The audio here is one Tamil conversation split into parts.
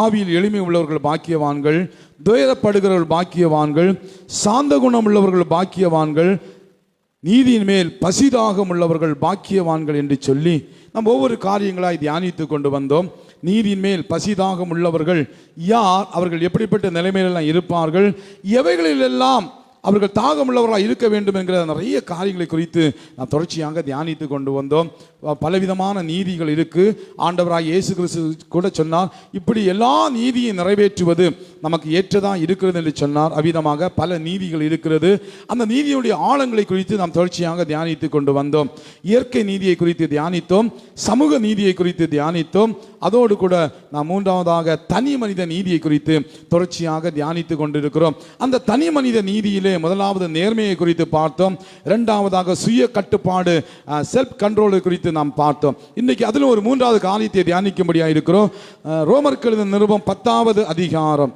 ஆவியில் எளிமை உள்ளவர்கள் பாக்கியவான்கள், துயரப்படுகிறவர்கள் பாக்கியவான்கள், சாந்த குணம் உள்ளவர்கள் பாக்கியவான்கள், நீதியின் மேல் பசிதாகம் உள்ளவர்கள் பாக்கியவான்கள் என்று சொல்லி நாம் ஒவ்வொரு காரியங்களாய் தியானித்து கொண்டு வந்தோம். நீதியின் மேல் பசிதாகம் உள்ளவர்கள் யார்? அவர்கள் எப்படிப்பட்ட நிலைமையிலெல்லாம் இருப்பார்கள்? எவைகளிலெல்லாம் அவர்கள் தாகமுள்ளவர்களாக இருக்க வேண்டும் என்கிற நிறைய காரியங்களை குறித்து நாம் தொடர்ச்சியாக தியானித்து கொண்டு வந்தோம். பலவிதமான நீதிகள் இருக்கு. ஆண்டவராய் இயேசு கிறிஸ்து கூட சொன்னார், இப்படி எல்லா நீதியை நிறைவேற்றுவது நமக்கு ஏற்றதாக இருக்கிறது என்று சொன்னார். அவ்விதமாக பல நீதிகள் இருக்கிறது. அந்த நீதியுடைய ஆழங்களை குறித்து நாம் தொடர்ச்சியாக தியானித்து கொண்டு வந்தோம். இயற்கை நீதியை குறித்து தியானித்தோம், சமூக நீதியை குறித்து தியானித்தோம். அதோடு கூட நாம் மூன்றாவதாக தனி மனித நீதியை குறித்து தொடர்ச்சியாக தியானித்து கொண்டிருக்கிறோம். அந்த தனி மனித நீதியிலே முதலாவது நேர்மையை குறித்து பார்த்தோம். இரண்டாவதாக சுய கட்டுப்பாடு, செல்ஃப் கண்ட்ரோலை குறித்து நாம் பார்த்தோம். இன்னைக்கு அதில் ஒரு மூன்றாவது காரியத்தை தியானிக்கும்படியாக இருக்கிறோம். ரோமருக்கு எழுதின நிருபம் 10வது அதிகாரம்.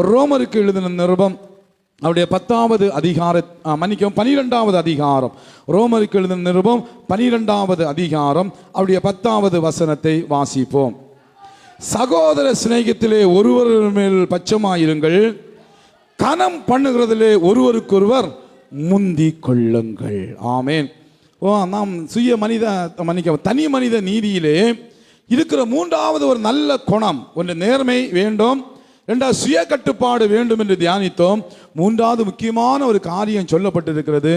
ரோமருக்கு எழுதின நிருபம் அவருடைய 10வது அதிகாரம், 12வது அதிகாரம். ரோமருக்கு எழுதின நிருபம் 12வது அதிகாரம் அவருடைய 10வது வசனத்தை வாசிப்போம். சகோதர சிநேகத்திலே ஒருவர் மேல் பட்சமாயிருங்கள், கனம் பண்ணுகிறதிலே ஒருவருக்கொருவர் முந்தி கொள்ளுங்கள். ஆமேன். நாம் சுய மனித தனி மனித நீதியிலே இருக்கிற மூன்றாவது ஒரு நல்ல குணம், ஒன்று நேர்மை வேண்டும், இரண்டாவது சுய கட்டுப்பாடு வேண்டும் என்று தியானித்தோம். மூன்றாவது முக்கியமான ஒரு காரியம் சொல்லப்பட்டிருக்கிறது,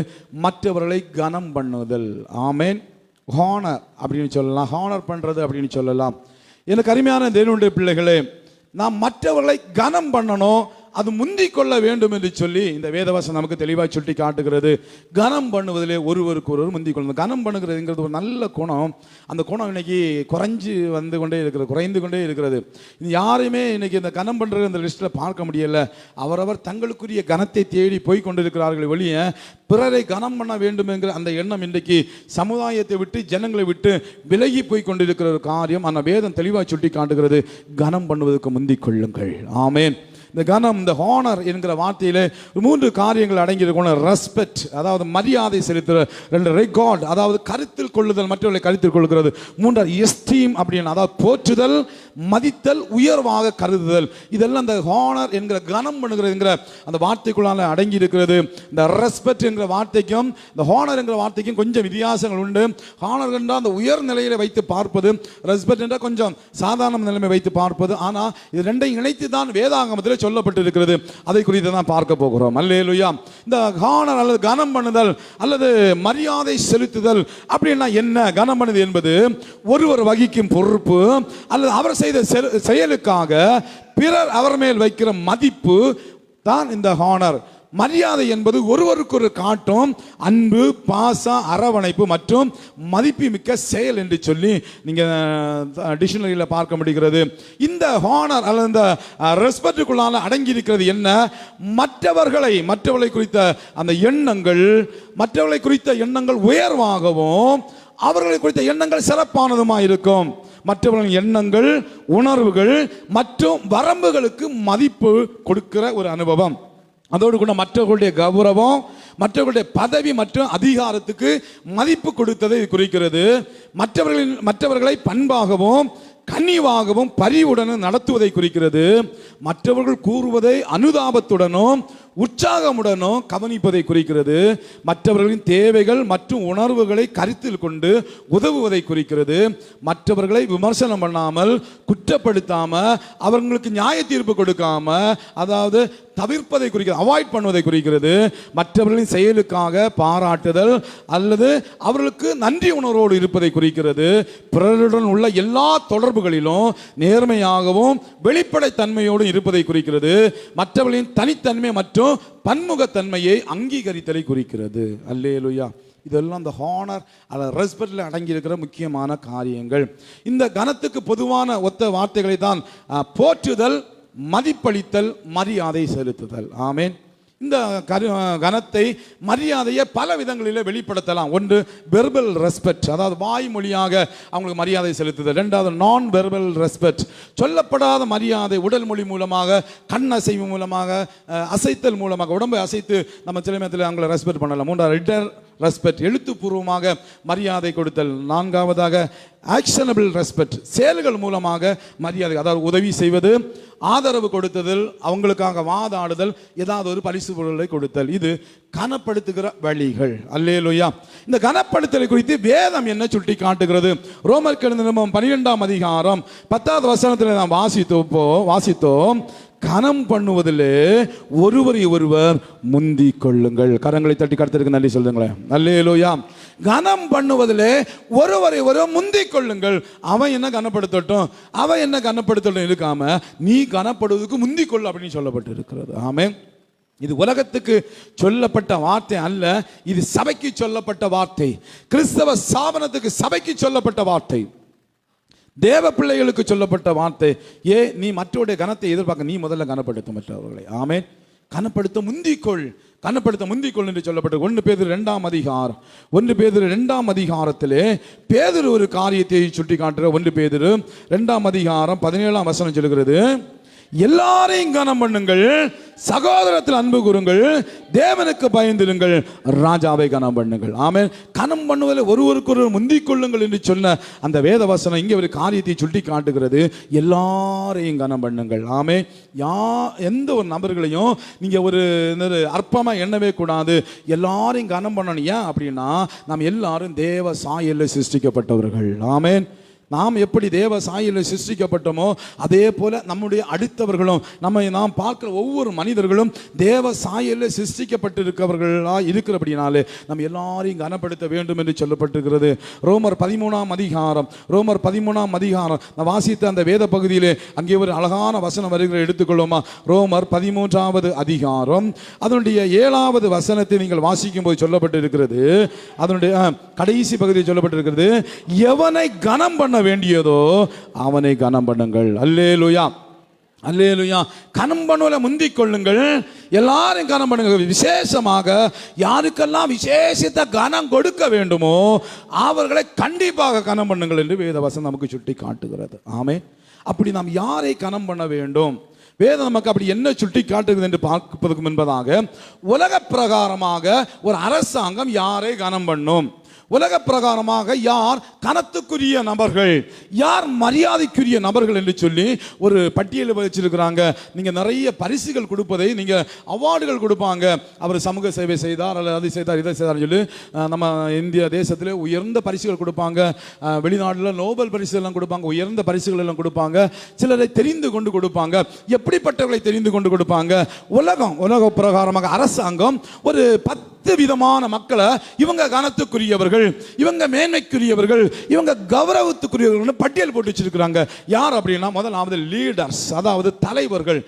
மற்றவர்களை கனம் பண்ணுதல். ஆமேன். ஹானர் அப்படின்னு சொல்லலாம், ஹானர் பண்றது அப்படின்னு சொல்லலாம். எனக்கு அருமையான தேவனுடைய பிள்ளைகளே, நாம் மற்றவர்களை கனம் பண்ணணும், அது முந்திக் கொள்ள வேண்டும் என்று சொல்லி இந்த வேதவசனம் நமக்கு தெளிவாக சுட்டி காட்டுகிறது. கனம் பண்ணுவதிலே ஒருவருக்கு ஒருவர் முந்திக் கொள்ளணும். கனம் பண்ணுகிறதுங்கிறது ஒரு நல்ல குணம். அந்த குணம் இன்னைக்கு குறைந்து கொண்டே இருக்கிறது. யாரையுமே இன்னைக்கு இந்த கனம் பண்ணுறது அந்த லிஸ்ட்டில் பார்க்க முடியல. அவரவர் தங்களுக்குரிய கனத்தை தேடி போய் கொண்டிருக்கிறார்கள் வெளிய. பிறரை கனம் பண்ண வேண்டும் என்கிற அந்த எண்ணம் இன்றைக்கு சமுதாயத்தை விட்டு ஜனங்களை விட்டு விலகி போய் கொண்டிருக்கிற ஒரு காரியம். அந்த வேதம் தெளிவாக சுட்டி காட்டுகிறது, கனம் பண்ணுவதற்கு முந்திக் கொள்ளுங்கள். ஆமேன். இந்த கனம், இந்த ஹானர் என்கிற வார்த்தையிலே 3 காரியங்கள் அடங்கியிருக்கணும். ரெஸ்பெக்ட், அதாவது மரியாதை செலுத்துகிற. 2 ரெக்கார்ட், அதாவது கருத்தில் கொள்ளுதல், மற்றவர்களை கருத்தில் கொள்கிறது. 3 எஸ்டீம் அப்படின்னு, அதாவது போற்றுதல், மதித்தல், உயர்வாக கருதுதல். இதெல்லாம் இந்த ஹானர் என்கிற கனம் பண்ணுகிற அந்த வார்த்தைக்குள்ளால அடங்கி இருக்கிறது. இந்த ரெஸ்பெக்ட் என்கிற வார்த்தைக்கும் இந்த ஹானர் என்கிற வார்த்தைக்கும் கொஞ்சம் வித்தியாசங்கள் உண்டு. ஹானர் என்றால் அந்த உயர் நிலையில வைத்து பார்ப்பது, ரெஸ்பெக்ட் என்றால் கொஞ்சம் சாதாரண நிலைமை வைத்து பார்ப்பது. ஆனால் இது ரெண்டையும் இணைத்து தான் வேதாகமத்தில் சொல்லப்பட்டிருக்கிறது. அதை குறித்து தான் பார்க்க போகிறோம். அல்லேலூயா. இந்த ஹானர் அல்லது கனம் பண்ணுதல் அல்லது மரியாதை செலுத்துதல் அப்படின்னா என்ன? கனம் பண்ணுதல் என்பது ஒருவர் வகிக்கும் பொறுப்பு அல்லது அவர் செய்த செயலுக்காக பிறர் அவர் மேல் வைக்கிற மதிப்பு தான் இந்த ஹானர். மரியாதை என்பது ஒருவருக்கு ஒரு காட்டும் அன்பு, பாசம், அரவணைப்பு மற்றும் மதிப்பு மிக்க செயல் என்று சொல்லி நீங்க டிக்ஷனரியில் பார்க்க முடிகிறது. இந்த ஹானர் அல்லது இந்த ரெஸ்பெக்டுக்குள்ளால அடங்கி இருக்கிறது என்ன? மற்றவர்களை குறித்த அந்த எண்ணங்கள், மற்றவர்களை குறித்த எண்ணங்கள் உயர்வாகவும் அவர்களை குறித்த எண்ணங்கள் சிறப்பானதுமாக இருக்கும். மற்றவர்களின் எண்ணங்கள், உணர்வுகள் மற்றும் வரம்புகளுக்கு மதிப்பு கொடுக்கிற ஒரு அனுபவம். அதோடு கூட மற்றவர்களுடைய கௌரவம், மற்றவர்களுடைய பதவி மற்றும் அதிகாரத்துக்கு மதிப்பு கொடுத்ததை குறிக்கிறது. மற்றவர்களை பண்பாகவும் கனிவாகவும் பரிவுடனும் நடத்துவதை குறிக்கிறது. மற்றவர்கள் கூறுவதை அனுதாபத்துடனும் உற்சாகமுடனும் கவனிப்பதை குறிக்கிறது. மற்றவர்களின் தேவைகள் மற்றும் உணர்வுகளை கருத்தில் கொண்டு உதவுவதை குறிக்கிறது. மற்றவர்களை விமர்சனம் பண்ணாமல், குற்றப்படுத்தாம, அவர்களுக்கு நியாய தீர்ப்பு கொடுக்காம, அதாவது தவிர்ப்பதை குறிக்கிறது, அவாய்ட் பண்ணுவதை குறிக்கிறது. மற்றவர்களின் செயலுக்காக பாராட்டுதல் அல்லது அவர்களுக்கு நன்றி உணர்வோடு இருப்பதை குறிக்கிறது. பிறருடன் உள்ள எல்லா தொடர்புகளிலும் நேர்மையாகவும் வெளிப்படைத்தன்மையோடு இருப்பதை குறிக்கிறது. மற்றவர்களின் தனித்தன்மை மற்றும் பன்முகத்தன்மையை அங்கீகரித்தலை குறிக்கிறது. அல்லேலூயா. இதெல்லாம் இந்த ஹானர் அல்லது ரெஸ்பெக்ட்ல அடங்கி இருக்கிற முக்கியமான காரியங்கள். இந்த கனத்துக்கு பொதுவான ஒத்த வார்த்தைகளை தான் போற்றுதல், மதிப்பளித்தல், மரியாதை செலுத்துதல். ஆமேன். இந்த கனத்தை, மரியாதையை பல விதங்களில் வெளிப்படுத்தலாம். ஒன்று வெர்பல் ரெஸ்பெக்ட், அதாவது வாய்மொழியாக அவங்களுக்கு மரியாதை செலுத்துதல். ரெண்டாவது நான் வெர்பல் ரெஸ்பெக்ட், சொல்லப்படாத மரியாதை, உடல் மொழி மூலமாக, கண் அசைவு மூலமாக, அசைத்தல் மூலமாக, உடம்பை அசைத்து நம்ம சில நேரத்தில் அவங்களை ரெஸ்பெக்ட் பண்ணலாம். மூன்றாவது ரெஸ்பெக்ட், எழுத்துப்பூர்வமாக மரியாதை கொடுத்தல். நான்காவதாக ஆக்ஷனபிள் ரெஸ்பெக்ட், செயல்கள் மூலமாக மரியாதை, அதாவது உதவி செய்வது, ஆதரவு கொடுத்தல், அவங்களுக்காக வாதாடுதல், ஏதாவது ஒரு பரிசு பொருளை கொடுத்தல். இது கனப்படுத்துகிற வழிகள். அல்லேலூயா. இந்த கனப்படுத்தலை குறித்து வேதம் என்ன சுட்டி காட்டுகிறது? ரோமருக்கு எழுதின நிருபம் 12ஆம் அதிகாரம் 10வது வசனத்தில் நாம் வாசித்தோம், கனம் பண்ணுவதிலே ஒருவரை ஒருவர் முந்தி கொள்ளுங்கள். கரங்களை தட்டி கர்த்தருக்கு நன்றி சொல்லுங்களேன். அல்லேலூயா. கனம் பண்ணுவதிலே ஒருவரை ஒருவர் முந்தி கொள்ளுங்கள். அவன் என்ன கனப்படுத்தட்டும், அவன் என்ன கனப்படுத்தட்டும் இருக்காம நீ கனப்படுவதற்கு முந்தி கொள் அப்படின்னு சொல்லப்பட்டு இருக்கிறது. ஆமென். இது உலகத்துக்கு சொல்லப்பட்ட வார்த்தை அல்ல, இது சபைக்கு சொல்லப்பட்ட வார்த்தை. கிறிஸ்தவ ஸ்தாபனத்துக்கு சபைக்கு சொல்லப்பட்ட வார்த்தை, தேவ பிள்ளைகளுக்கு சொல்லப்பட்ட வார்த்தை. நீ மற்றவருடைய கனத்தை எதிர்பார்க்க, நீ முதல்ல கனப்படுத்த மற்றவர்களை. ஆமென். கனப்படுத்த முந்திக்கொள், கனப்படுத்த முந்திக்கொள் என்று சொல்லப்பட்ட 1 பேதுரு 2ஆம் அதிகாரம் 1 பேதுரு 2ஆம் அதிகாரத்திலே பேதுரு ஒரு காரியத்தை சுட்டி காட்டுற 1 பேதுரு 2ஆம் அதிகாரம் 17ஆம் வசனம் சொல்கிறது, எல்லாரையும் கனம் பண்ணுங்கள், சகோதரத்தில் அன்பு கூறுங்கள், தேவனுக்கு பயந்திருங்கள், ராஜாவை கனம் பண்ணுங்கள். ஆமென். கனம் பண்ணுவதில் ஒருவருக்கு முந்திக் கொள்ளுங்கள் என்று சொன்ன அந்த வேத வசனம் இங்கே ஒரு காரியத்தை சுட்டி காட்டுகிறது. எல்லாரையும் கனம் பண்ணுங்கள். ஆமென். எந்த ஒரு நபர்களையும் நீங்க ஒரு அற்பமா எண்ணவே கூடாது. எல்லாரையும் கனம் பண்ணணும். ஏன் அப்படின்னா நாம் எல்லாரும் தேவ சாயலில் சிருஷ்டிக்கப்பட்டவர்கள். ஆமென். நாம் எப்படி தேவ சாயலில் சிருஷ்டிக்கப்பட்டோமோ அதே போல நம்முடைய அடுத்தவர்களும், நாம் பார்க்கிற ஒவ்வொரு மனிதர்களும் தேவ சாயலில் சிருஷ்டிக்கப்பட்டிருக்கிறவர்களா இருக்கிறபடினாலே நம்ம எல்லாரையும் கனப்படுத்த வேண்டும் என்று சொல்லப்பட்டிருக்கிறது. ரோமர் 13ஆம் அதிகாரம் நான் வாசித்த அந்த வேத பகுதியிலே அங்கே ஒரு அழகான வசனம் வருகிற எடுத்துக்கொள்ளுமா? ரோமர் 13ஆவது அதிகாரம் அதனுடைய 7வது வசனத்தை நீங்கள் வாசிக்கும் போது சொல்லப்பட்டிருக்கிறது. அதனுடைய கடைசி பகுதியில் சொல்லப்பட்டிருக்கிறது, எவனை கனம் பண்ண வேண்டியதோ அவனை கனம் பண்ணுங்கள். அல்லேலூயா, அல்லேலூயா. கனம் பண்ணுவல முந்திக் கொள்ளுங்கள், எல்லாரும் கனம் பண்ணுங்க. விசேஷமாக யாருக்கெல்லாம் விசேஷத்தை கனம் கொடுக்க வேண்டுமோ அவர்களை கண்டிப்பாக கனம் பண்ணுங்கள் என்று வேதவசனம் நமக்கு சுட்டி காட்டுகிறது. ஆமே. அப்படி நாம் யாரை கனம் பண்ண வேண்டும்? வேதம் நமக்கு அப்படி என்ன சுட்டி காட்டுகிறது என்று பார்ப்பதற்கு முன்பதாக உலக பிரகாரமாக ஒரு அரசாங்கம் யாரை கனம் பண்ணும், உலக பிரகாரமாக யார் கனத்துக்குரிய நபர்கள், யார் மரியாதைக்குரிய நபர்கள் என்று சொல்லி ஒரு பட்டியல் வச்சிருக்கிறாங்க. நீங்க நிறைய பரிசுகள் கொடுப்பதை, நீங்க அவார்டுகள் கொடுப்பாங்க. அவர் சமூக சேவை செய்தார் அல்லது அதை செய்தார் இதை செய்தார் சொல்லி நம்ம இந்திய தேசத்தில் உயர்ந்த பரிசுகள் கொடுப்பாங்க. வெளிநாட்டில் நோபல் பரிசு எல்லாம் கொடுப்பாங்க, உயர்ந்த பரிசுகள் எல்லாம் கொடுப்பாங்க. சிலரை தெரிந்து கொண்டு கொடுப்பாங்க. எப்படிப்பட்டவர்களை தெரிந்து கொண்டு கொடுப்பாங்க? உலக பிரகாரமாக அரசாங்கம் ஒரு 10 விதமான மக்களை இவங்க கனத்துக்குரியவர்கள், இவங்க மேன்மைக்குரியவர்கள், இவங்க கௌரவத்துக்குரியவர்கள் பட்டியல் போட்டு வச்சிருக்கிறாங்க. யார் அப்படின்னா முதலாவது லீடர்ஸ், அதாவது தலைவர்கள்,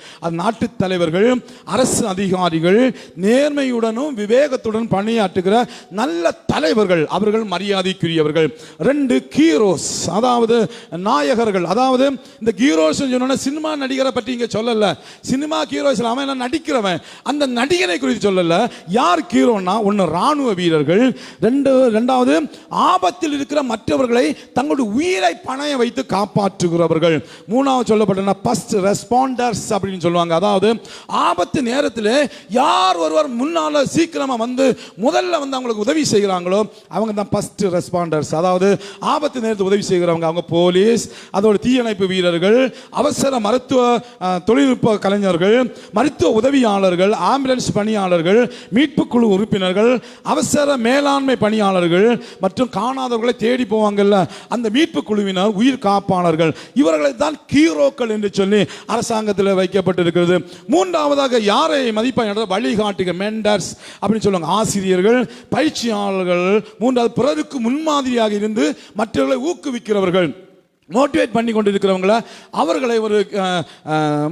நாட்டு தலைவர்கள், அரசு அதிகாரிகள், நேர்மையுடனும் விவேகத்துடன் பணியாற்றுகிற நல்ல தலைவர்கள், அவர்கள் மரியாதைக்குரியவர்கள். 2 ஹீரோஸ், அதாவது நாயகர்கள். அதாவது இந்த ஹீரோஸ் சொன்ன சினிமா நடிகரை பற்றி இங்க சொல்லல. சினிமா ஹீரோஸ் அவன் நடிக்கிறவன், அந்த நடிகனை குறித்து சொல்லல. யார் ஹீரோ? ஒன்னு ராணுவ வீரர்கள், இரண்டாவது ஆபத்தில் இருக்கிற மற்றவர்களை தங்களுடைய உயிரை பணைய வைத்து காப்பாற்றுகிறவர்கள், மூணாவது சொல்லப்பட்ட ஃபர்ஸ்ட் ரெஸ்பாண்டர்ஸ் அப்படின்னு சொல்லுவாங்க. அதாவது ஆபத்து நேரத்தில் யார் ஒருவர் முன்னால சீக்கிரமா வந்து முதல்ல வந்து அவங்களுக்கு உதவி செய்கிறாங்களோ அவங்க தான் ஃபர்ஸ்ட் ரெஸ்பாண்டர்ஸ். அதாவது ஆபத்து நேரத்தில் உதவி செய்கிறவங்க அவங்க போலீஸ், அதோட தீயணைப்பு வீரர்கள், அவசர மருத்துவ தொழில்நுட்ப கலைஞர்கள், மருத்துவ உதவியாளர்கள், ஆம்புலன்ஸ் பணியாளர்கள், மீட்பு குழு உறுப்பினர்கள், அவசர மேலாண்மை பணியாளர்கள் மற்றும் காணாதவர்களை தேடி போவாங்கல்ல அந்த மீட்பு குழுவினர், உயிர் காப்பாளர்கள், இவர்களை தான் ஹீரோக்கள் என்று சொல்லி அரசாங்கத்தில் வைக்கப்பட்டிருக்கிறது. மூன்றாவதாக யாரை மதிப்பாக வழிகாட்டுக மெண்டர்ஸ் அப்படின்னு சொல்லுவாங்க, ஆசிரியர்கள், பயிற்சியாளர்கள். மூன்றாவது பிறருக்கு முன்மாதிரியாக இருந்து மற்றவர்களை ஊக்குவிக்கிறவர்கள், மோட்டிவேட் பண்ணி கொண்டிருக்கிறவங்கள அவர்களை ஒரு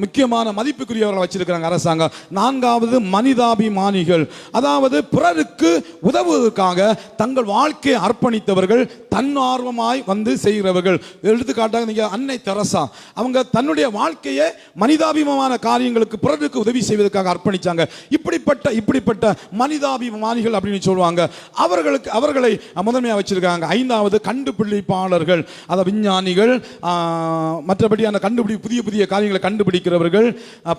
முக்கியமான மதிப்புக்குரியவர்களை வச்சிருக்கிறாங்க அரசாங்கம். நான்காவது மனிதாபிமானிகள், அதாவது பிறருக்கு உதவுவதற்காக தங்கள் வாழ்க்கையை அர்ப்பணித்தவர்கள், தன்னார்வமாய் வந்து செய்கிறவர்கள். எடுத்துக்காட்டாக நீங்க அன்னை தெரசா, அவங்க தன்னுடைய வாழ்க்கையை மனிதாபிமான காரியங்களுக்கு பிறருக்கு உதவி செய்வதற்காக அர்ப்பணிச்சாங்க. இப்படிப்பட்ட மனிதாபிமானிகள் அப்படின்னு சொல்லுவாங்க. அவர்களை முதன்மையாக வச்சிருக்காங்க. ஐந்தாவது கண்டுபிடிப்பாளர்கள், அதாவது விஞ்ஞானிகள், அறிஞர்கள், மற்றபடி அந்த புதிய புதிய காரியங்களை கண்டுபிடிக்கிறவர்கள்,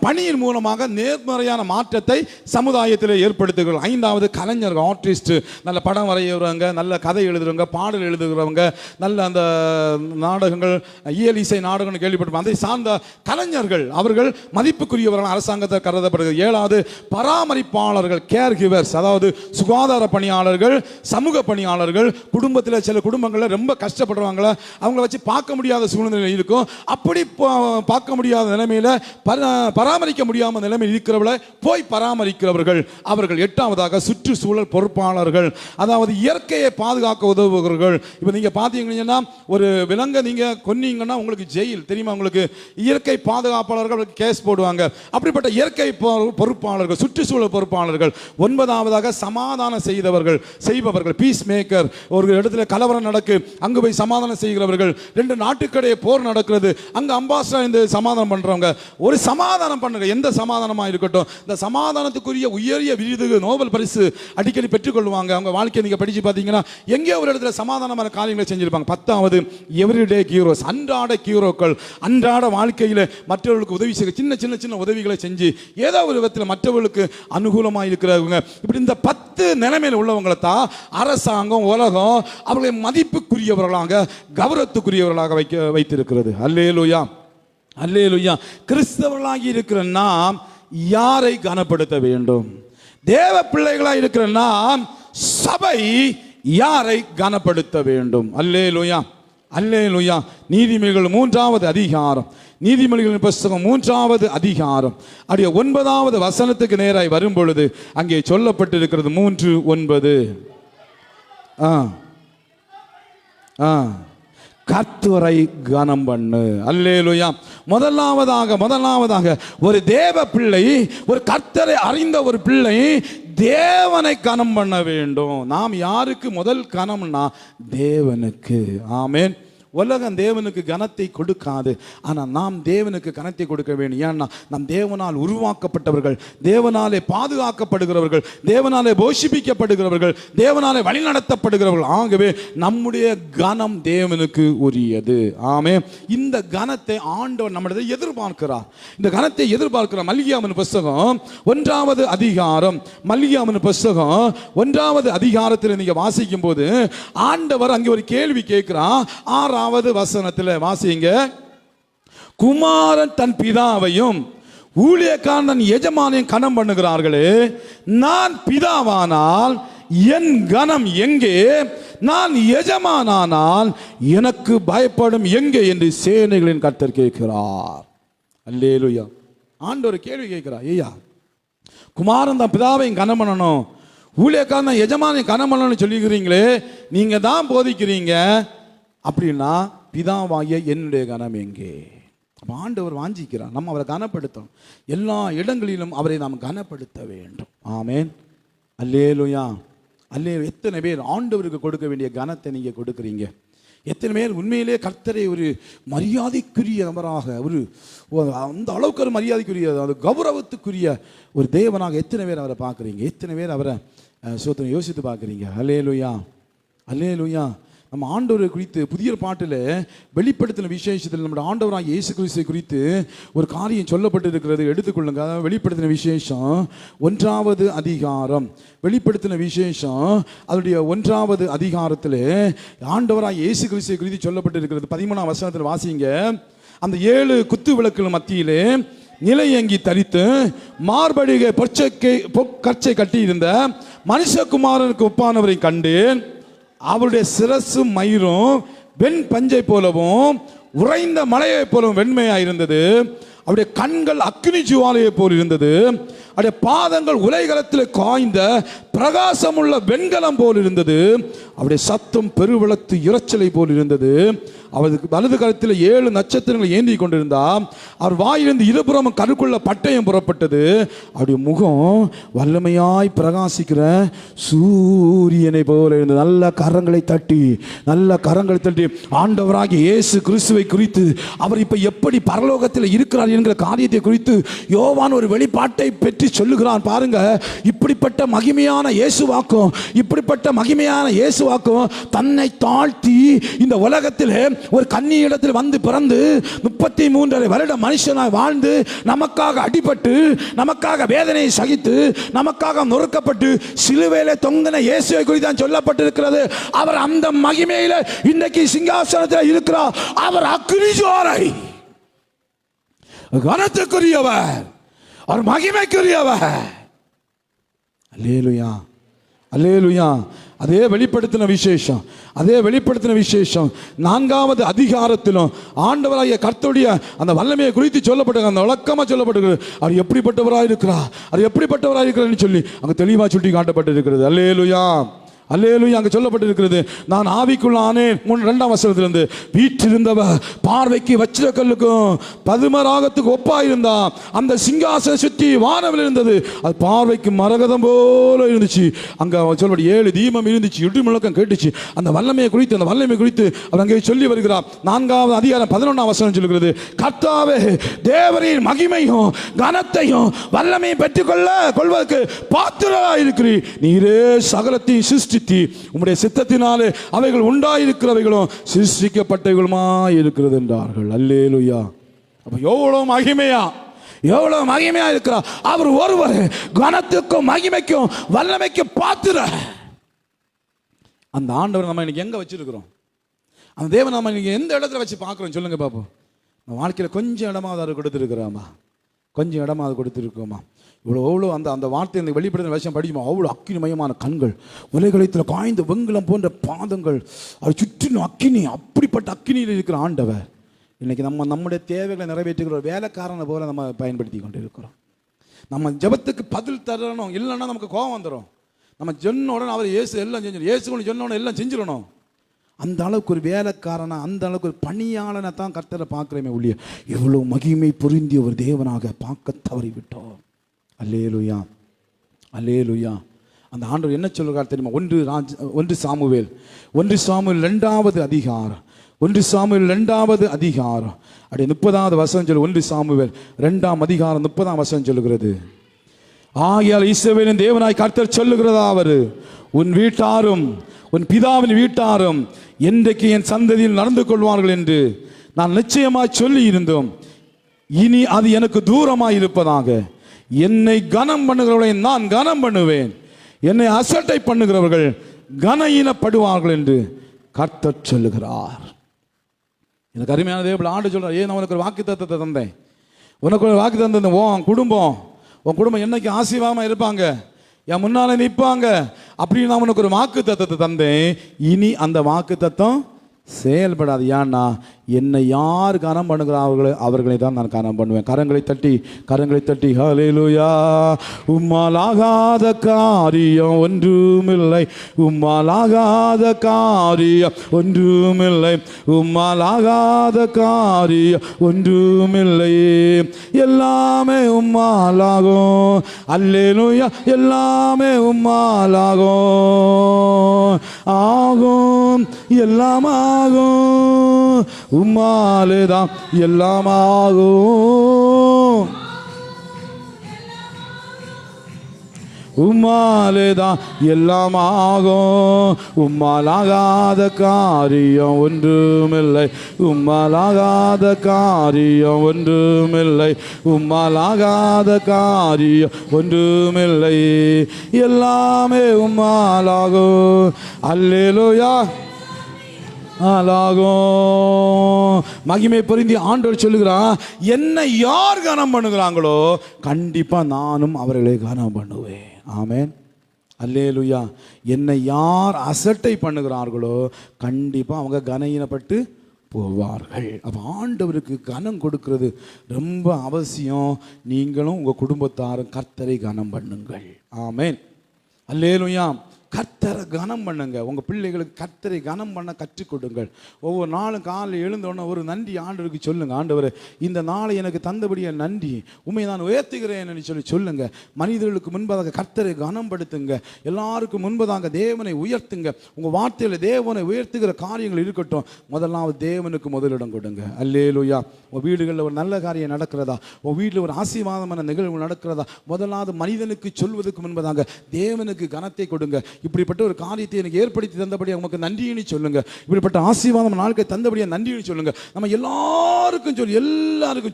பணியின் மூலமாக நேர்மறையான மாற்றத்தை சமுதாயத்தில் ஏற்படுத்துகிறார்கள். ஐந்தாவது கலைஞர்கள், ஆர்டிஸ்ட், நல்ல படம் வரைகிறவங்க, நல்ல கதை எழுதுறவங்க, பாடல் எழுதுகிறவங்க, நல்ல அந்த நாடகங்கள், இயல் இசை நாடகம் கேள்விப்பட்டிருப்பாங்க, அதை சார்ந்த கலைஞர்கள், அவர்கள் மதிப்புக்குரியவர்கள் அரசாங்கத்தை கருதப்படுகிறது. ஏழாவது பராமரிப்பாளர்கள், கேர் கிவர்ஸ், அதாவது சுகாதார பணியாளர்கள், சமூக பணியாளர்கள். குடும்பத்தில் சில குடும்பங்களில் ரொம்ப கஷ்டப்படுறவங்கள அவங்கள வச்சு பார்க்க முடியாத சூழ்நிலை இருக்கும். அப்படி பார்க்க முடியாத நிலைமையில் பராமரிக்க முடியாமல் நிலைமையில் இருக்கிறவர்களை போய் பராமரிக்கிறவர்கள் அவர்கள். எட்டாவதாக சுற்றுச்சூழல் பொறுப்பாளர்கள், அதாவது இயற்கையை பாதுகாக்க உதவுகிறவர்கள். இப்போ நீங்க பார்த்தீங்கன்னா ஒரு விலங்கை நீங்க கொன்னீங்கன்னா உங்களுக்கு ஜெயில் தெரியுமா? உங்களுக்கு இயற்கை பாதுகாப்பாளர்கள் கேஸ் போடுவாங்க. அப்படிப்பட்ட இயற்கை பொறுப்பாளர்கள், சுற்றுச்சூழல் பொறுப்பாளர்கள். ஒன்பதாவதாக சமாதானம் செய்பவர்கள், பீஸ் மேக்கர். ஒரு இடத்துல கலவரம் நடக்கு, அங்கு போய் சமாதானம் செய்கிறவர்கள். ரெண்டு நாட்டுக்கிடையே போர் நடக்கிறது, அங்க அம்பாசிடர் இந்த சமாதானம் பண்றவங்க. ஒரு சமாதானம் பண்ணுங்க, எந்த சமாதானமா இருக்கட்டும், இந்த சமாதானத்துக்குரிய உயரிய விருது, நோபல் பரிசு அடிக்கடி பெற்றுக்கொள்வாங்க. அவங்க வாழ்க்கையை நீங்க படிச்சு பார்த்தீங்கன்னா எங்கேயோ ஒரு இடத்துல சமாதானமான காரியங்களை செஞ்சிருப்பாங்க. பத்தாவது எவ்ரிடே ஹீரோஸ், அன்றாட ஹீரோக்கள். அன்றாட வாழ்க்கையில் மற்றவர்களுக்கு உதவி செய்ய சின்ன சின்ன சின்ன உதவிகளை செஞ்சு ஏதோ ஒரு விதத்தில் மற்றவர்களுக்கு அனுகூலமாக இருக்கிறவங்க. இப்படி இந்த 10 நிலைமையில் உள்ளவங்களை தான் அரசாங்கம், உலகம் அவர்களை மதிப்புக்குரியவர்களாக, கௌரவத்துக்குரியவர்களாக வைத்திருக்கிறது. அல்லேலூயா, அல்லேலூயா. கிறிஸ்தவர்களாகி இருக்கிற நாம் யாரை கனப்படுத்த வேண்டும்? தேவ பிள்ளைகளாக இருக்கிற நாம் சபை யாரை கனப்படுத்த வேண்டும்? அல்லேலூயா, அல்லேலூயா. நீதிமொழிகள் 3வது அதிகாரம், நீதிமொழிகளின் புத்தகம் 3வது அதிகாரம் 9வது வசனத்துக்கு நேராய் வரும் பொழுது அங்கே சொல்லப்பட்டிருக்கிறது 3:9. கர்த்தரை கனம் பண்ணு. அல்லேலூயா. முதலாவதாக ஒரு தேவ பிள்ளை, ஒரு கர்த்தரை அறிந்த ஒரு பிள்ளை தேவனை கனம் பண்ண வேண்டும். நாம் யாருக்கு முதல் கனம்னா தேவனுக்கு. ஆமென். உலகம் தேவனுக்கு கனத்தை கொடுக்காது, ஆனால் நாம் தேவனுக்கு கனத்தை கொடுக்க வேண்டும். ஏன்னா நாம் தேவனால் உருவாக்கப்பட்டவர்கள், தேவனாலே பாதுகாக்கப்படுகிறவர்கள், தேவனாலே போஷிப்பிக்கப்படுகிறவர்கள், தேவனாலே வழிநடத்தப்படுகிறவர்கள். ஆகவே நம்முடைய கனம் தேவனுக்கு உரியது. ஆமே. இந்த கனத்தை ஆண்டவர் நம்மிடத்தை எதிர்பார்க்கிறார். இந்த கனத்தை எதிர்பார்க்கிறார். மல்கியாவின் புத்தகம் 1வது அதிகாரம், மல்கியாவின் புத்தகம் 1வது அதிகாரத்தில் நீங்க வாசிக்கும் போது ஆண்டவர் அங்கே ஒரு கேள்வி கேட்கிறார். 6வது வசனத்தில் வாசிங்க. குமாரன் தன் பிதாவையும் ஊழியக்காரன் தன் எஜமானையும் கனம் பண்ணுகிறார்களே, நான் பிதாவானால் என் கனம் எங்கே? நான் எஜமானானால் எனக்கு பயப்படும் எங்கே என்று சேனைகளின் கர்த்தர் கேட்கிறார். அல்லேலூயா. ஆண்டவர் கேள்வி கேட்கிறார். ஐயா, குமாரன் தான் பிதாவையும் கனம் பண்ணணும், ஊழியக்காரன் தான் எஜமானையும் கனம் பண்ணணும்னு சொல்லிக்கிறீங்களே, நீங்க தான் போதிக்கிறீங்க. அப்படின்னா பிதாவாகிய என்னுடைய கனம் எங்கே? ஆண்டவர் வாஞ்சிக்கிறார் நம்ம அவரை கனப்படுத்தணும். எல்லா இடங்களிலும் அவரை நாம் கனப்படுத்த வேண்டும். ஆமேன். அல்லேலூயா, அல்லேலூயா. எத்தனை பேர் ஆண்டவருக்கு கொடுக்க வேண்டிய கனத்தை நீங்க கொடுக்குறீங்க? எத்தனை பேர் உண்மையிலே கர்த்தரை ஒரு மரியாதைக்குரிய நபராக, ஒரு அந்த அளவுக்கு ஒரு மரியாதைக்குரிய, அது கௌரவத்துக்குரிய ஒரு தேவனாக எத்தனை பேர் அவரை பார்க்குறீங்க? எத்தனை பேர் அவரை யோசித்து பார்க்குறீங்க? அல்லேலூயா, அல்லேலூயா. நம்ம ஆண்டவரை குறித்து புதிய பாட்டில் வெளிப்படுத்தின விசேஷத்தில் நம்முடைய ஆண்டவராக இயேசு கிறிஸ்துவை குறித்து ஒரு காரியம் சொல்லப்பட்டிருக்கிறது. எடுத்துக்கொள்ளுங்க. வெளிப்படுத்தின விசேஷம் 1வது அதிகாரம், வெளிப்படுத்தின விசேஷம் அதனுடைய 1வது அதிகாரத்தில் ஆண்டவராக இயேசு கிறிஸ்துவை குறித்து சொல்லப்பட்டிருக்கிறது. 13ஆம் வசனத்தில் வாசிங்க. அந்த 7 குத்து விளக்குகள் மத்தியிலே நிலையங்கி தரித்து மார்படிகை பொற்கச்சை கட்டி இருந்த மனுஷகுமாரனுக்கு ஒப்பானவரை கண்டேன். அவருடைய சிரசும் மயிரும் வெண் பஞ்சை போலவும் உறைந்த மலையை போலவும் வெண்மையாக இருந்தது. அவருடைய கண்கள் அக்னி ஜுவாலையை போல் இருந்தது. அவருடைய பாதங்கள் உலைகளத்தில் காய்ந்த பிரகாசமுள்ள வெண்கலம் போல் இருந்தது. அவருடைய சத்தம் பெருவெளத்து இரைச்சலை போல் இருந்தது. அவருக்கு வலது கரத்தில் 7 நட்சத்திரங்களை ஏந்தி கொண்டிருந்தார். அவர் வாயிலிருந்து இருபுறமும் கருக்குள்ள பட்டயம் புறப்பட்டது. அவருடைய முகம் வல்லமையாய் பிரகாசிக்கிற சூரியனை போல இருந்தது. நல்ல கரங்களை தட்டி ஆண்டவராகிய இயேசு கிறிஸ்துவை குறித்து, அவர் இப்ப எப்படி பரலோகத்தில் இருக்கிறார் என்கிற காரியத்தை குறித்து யோவான் ஒரு வெளிப்பாட்டை பெற்று சொல்லுகிறான். பாருங்க, இப்படிப்பட்ட மகிமையான அற்புதமான இயேசுவாக்கும் இப்படிப்பட்ட மகிமையான இயேசுவாக்கும் தன்னை தாழ்த்தி இந்த உலகத்தில் ஒரு கன்னியிடத்தில் வந்து பிறந்து 33 வருட மனுஷனாய் வாழ்ந்து நமக்காக அடிபட்டு நமக்காக வேதனையை சகித்து நமக்காக நொறுக்கப்பட்டு சிலுவையிலே தொங்கின இயேசுவை குறித்து தான் சொல்லப்பட்டிருக்கிறது. அவர் அந்த மகிமையில இன்னைக்கு சிங்காசனத்தில் இருக்கிறார். அவர் அக்கினி ஜுவாலை, கனத்துக்குரியவர், அவர் மகிமைக்குரியவர். அல்லேலூயா, அல்லேலூயா. அதே வெளிப்படுத்தின விசேஷம், அதே வெளிப்படுத்தின விசேஷம் 4வது அதிகாரத்திலும் ஆண்டவராகிய கர்த்தருடைய அந்த வல்லமையை குறித்து சொல்லப்பட்டு அந்த விளக்கமாக சொல்லப்பட்டிருக்கிறது. அவர் எப்படிப்பட்டவராக இருக்கிறார், அவர் எப்படிப்பட்டவராக இருக்கிறார்னு சொல்லி அங்கே தெளிவாக சுட்டி காட்டப்பட்டிருக்கிறது. அல்லேலூயா, அல்லேலூயா. அங்கே சொல்லப்பட்டிருக்கிறது, நான் ஆவிக்குள்ள ஆனேன். 2ஆம் வசனத்திலிருந்து வீற்றிருந்தவர் பார்வைக்கு வச்சிரக்கல்லுக்கும் பதுமராகத்துக்கு ஒப்பாயிருந்தா, அந்த சிங்காசன சுற்றி வானவில் இருந்தது, அது பார்வைக்கு மரகதம் போல இருந்துச்சு. அங்கே சொல்லப்படி 7 தீபம் இருந்துச்சு, இடி முழக்கம் கேட்டுச்சு. அந்த வல்லமையை குறித்து, அந்த வல்லமை குறித்து அவர் அங்கே சொல்லி வருகிறார். 4வது அதிகாரம் 11ஆம் வசனம் சொல்லுகிறது, கர்த்தாவே தேவரின் மகிமையும் கனத்தையும் வல்லமையை பெற்றுக்கொள்வதற்கு பாத்திரராக இருக்கிறீர். நீரே சகலத்தையும் சிருஷ்டித்து உம்முடைய சித்தத்தினாலே அவைகள் உண்டாயிருக்கிறவைகளும் சிருஷ்டிக்கப்பட்டவைகளுமாய் இருக்கிறது என்றார்கள். அல்லேலூயா. அப்ப எவ்வளவு மகிமையா, எவ்வளவு மகிமையா இருக்கிறார் அவர் ஒருவர். கனத்துக்கும் மகிமைக்கும் வல்லமைக்கும் பாத்திர அந்த ஆண்டவர் நம்ம இன்னைக்கு எங்க வச்சிருக்கிறோம்? அந்த தேவன் நம்ம இன்னைக்கு எந்த இடத்துல வச்சு பார்க்கிறோம் சொல்லுங்க பாப்போம். நம்ம வாழ்க்கையில் கொஞ்சம் இடமாவது அவர் கொடுத்துருக்கிறோமா? கொஞ்சம் இடமாவது கொடுத்துருக்கோமா? இவ்வளோ அந்த வார்த்தை இந்த வெளிப்படுத்தின விஷயம் படிக்குமா? அவ்வளோ அக்கினிமயமான கண்கள், உலகளத்தில் காய்ந்த வெண்கலம் போன்ற பாதங்கள், அவர் சுற்றிலும் அக்கினி, அப்படிப்பட்ட அக்கினியில் இருக்கிற ஆண்டவர். இன்னைக்கு நம்முடைய தேவைகளை நிறைவேற்றுகிற வேலைக்காரனை போல நம்ம பயன்படுத்தி கொண்டு இருக்கிறோம். நம்ம ஜெபத்துக்கு பதில் தரணும், இல்லைன்னா நமக்கு கோபம் வந்துடும். நம்ம சொன்ன உடனே அவர் இயேசு எல்லாம் செஞ்சிடும், இயேசு கொண்டு சொன்ன உடனே எல்லாம் செஞ்சிடணும். அந்த அளவுக்கு ஒரு வேலைக்காரனா, அந்த அளவுக்கு ஒரு பணியாளனை தான் கர்த்தரை பார்க்குறேமே ஒழிய எவ்வளோ மகிமை பொருந்திய ஒரு தேவனாக பார்க்க தவறிவிட்டோம். அல்லேலூயா, அல்லேலூயா. அந்த ஆண்டவர் என்ன சொல்கிறார் தெரியுமா? 1 சாமுவேல் 2வது அதிகாரம், 1 சாமுவேல் 2வது அதிகாரம் அப்படியே 30வது வசனம் சொல்லு. 1 சாமுவேல் 2ஆம் அதிகாரம் 30ஆம் வசனம் சொல்லுகிறது, ஆகையால் இஸ்ரவேலின் தேவனாய் கர்த்தர் சொல்லுகிறதாவது, உன் வீட்டாரும் உன் பிதாவின் வீட்டாரும் என்றைக்கு என் சந்ததியில் நடந்து கொள்வார்கள் என்று நான் நிச்சயமாய் சொல்லி இருந்தோம். இனி அது எனக்கு தூரமாய் இருப்பதாக. என்னை கனம் பண்ணுகிறவர்களை நான் கனம் பண்ணுவேன், என்னை அசட்டை பண்ணுகிறவர்கள் கனஈனப்படுவார்கள் என்று கர்த்தர் சொல்லுகிறார். எனக்கு அருமையான தேவன் ஆண்டு சொல்றார், ஏன் உனக்கு ஒரு வாக்குத்தத்தத்தை தந்தேன், உனக்கு ஒரு வாக்குத்தத்தம் தந்தேன். உன் குடும்பம் என்னைக்கு ஆசீர்வாதமாக இருப்பாங்க, என் முன்னால நிற்பாங்க அப்படின்னு நான் உனக்கு ஒரு வாக்குத்தத்தத்தை தந்தேன். இனி அந்த வாக்குத்தத்தம் செயல்படாது. ஏன்னா என்னை யார் கனம் பண்ணுகிறார்களோ அவர்களை தான் நான் கனம் பண்ணுவேன். கரங்களை தட்டி ஹல்லேலூயா. உம்மாலாகாத காரியம் ஒன்றுமில்லை, உம்மாலாகாத காரியம் ஒன்றுமில்லை, உம்மாலாகாத காரியம் ஒன்றுமில்லை, எல்லாமே உம்மாலாகும். அல்லேலூயா. எல்லாமே உம்மாலாகும், ஆகும், எல்லாம் ஆகும், உம்மாலேதான் எல்லாம் ஆகும், உம்மாலேதான் எல்லாம் ஆகும். உம்மாலாகாத காரியம் ஒன்றுமில்லை, உம்மாலாகாத காரியம் ஒன்றுமில்லை, உம்மாலாகாத காரியம் ஒன்றுமில்லை, எல்லாமே உம்மாலாகும். அல்லேலூயா. மகிமை பொருந்தி ஆண்டவர் சொல்லுகிறான், என்னை யார் கனம் பண்ணுகிறாங்களோ கண்டிப்பா நானும் அவர்களை கனம் பண்ணுவேன். ஆமென், அல்லேலூயா. என்னை யார் அசட்டை பண்ணுகிறார்களோ கண்டிப்பா அவங்க கனஈனப்பட்டு போவார்கள். அப்போ ஆண்டவருக்கு கனம் கொடுக்கிறது ரொம்ப அவசியம். நீங்களும் உங்கள் குடும்பத்தாரும் கர்த்தரை கனம் பண்ணுங்கள். ஆமென், அல்லேலூயா. கர்த்தரை கனம் பண்ணுங்க. உங்கள் பிள்ளைகளுக்கு கர்த்தரை கனம் பண்ண கற்றுக் கொடுங்கள். ஒவ்வொரு நாளும் காலையில் எழுந்தோடனே ஒரு நன்றி ஆண்டவருக்கு சொல்லுங்கள். ஆண்டவர், இந்த நாளை எனக்கு தந்தபடிய நன்றி, உண்மை நான் உயர்த்துகிறேன் சொல்லி சொல்லுங்க. மனிதர்களுக்கு முன்பதாக கர்த்தரை கனம்படுத்துங்க. எல்லாருக்கும் முன்பதாக தேவனை உயர்த்துங்க. உங்கள் வார்த்தையில் தேவனை உயர்த்துகிற காரியங்கள் இருக்கட்டும். முதலாவது தேவனுக்கு முதலிடம் கொடுங்க. அல்லேலூயா. உங்கள் வீடுகளில் ஒரு நல்ல காரியம் நடக்கிறதா, உங்கள் வீட்டில் ஒரு ஆசீர்வாதமான நிகழ்வு நடக்கிறதா, முதலாவது மனிதனுக்கு சொல்வதற்கு முன்பதாக தேவனுக்கு கனத்தை கொடுங்க. இப்படிப்பட்ட ஒரு காரியத்தை எனக்கு ஏற்படுத்தி தந்தபடியாக உமக்கு நன்றின்னு சொல்லுங்க. இப்படிப்பட்ட ஆசீர்வாதம் நாட்களை தந்தபடியாக நன்றின்னு சொல்லுங்க. நம்ம எல்லாருக்கும்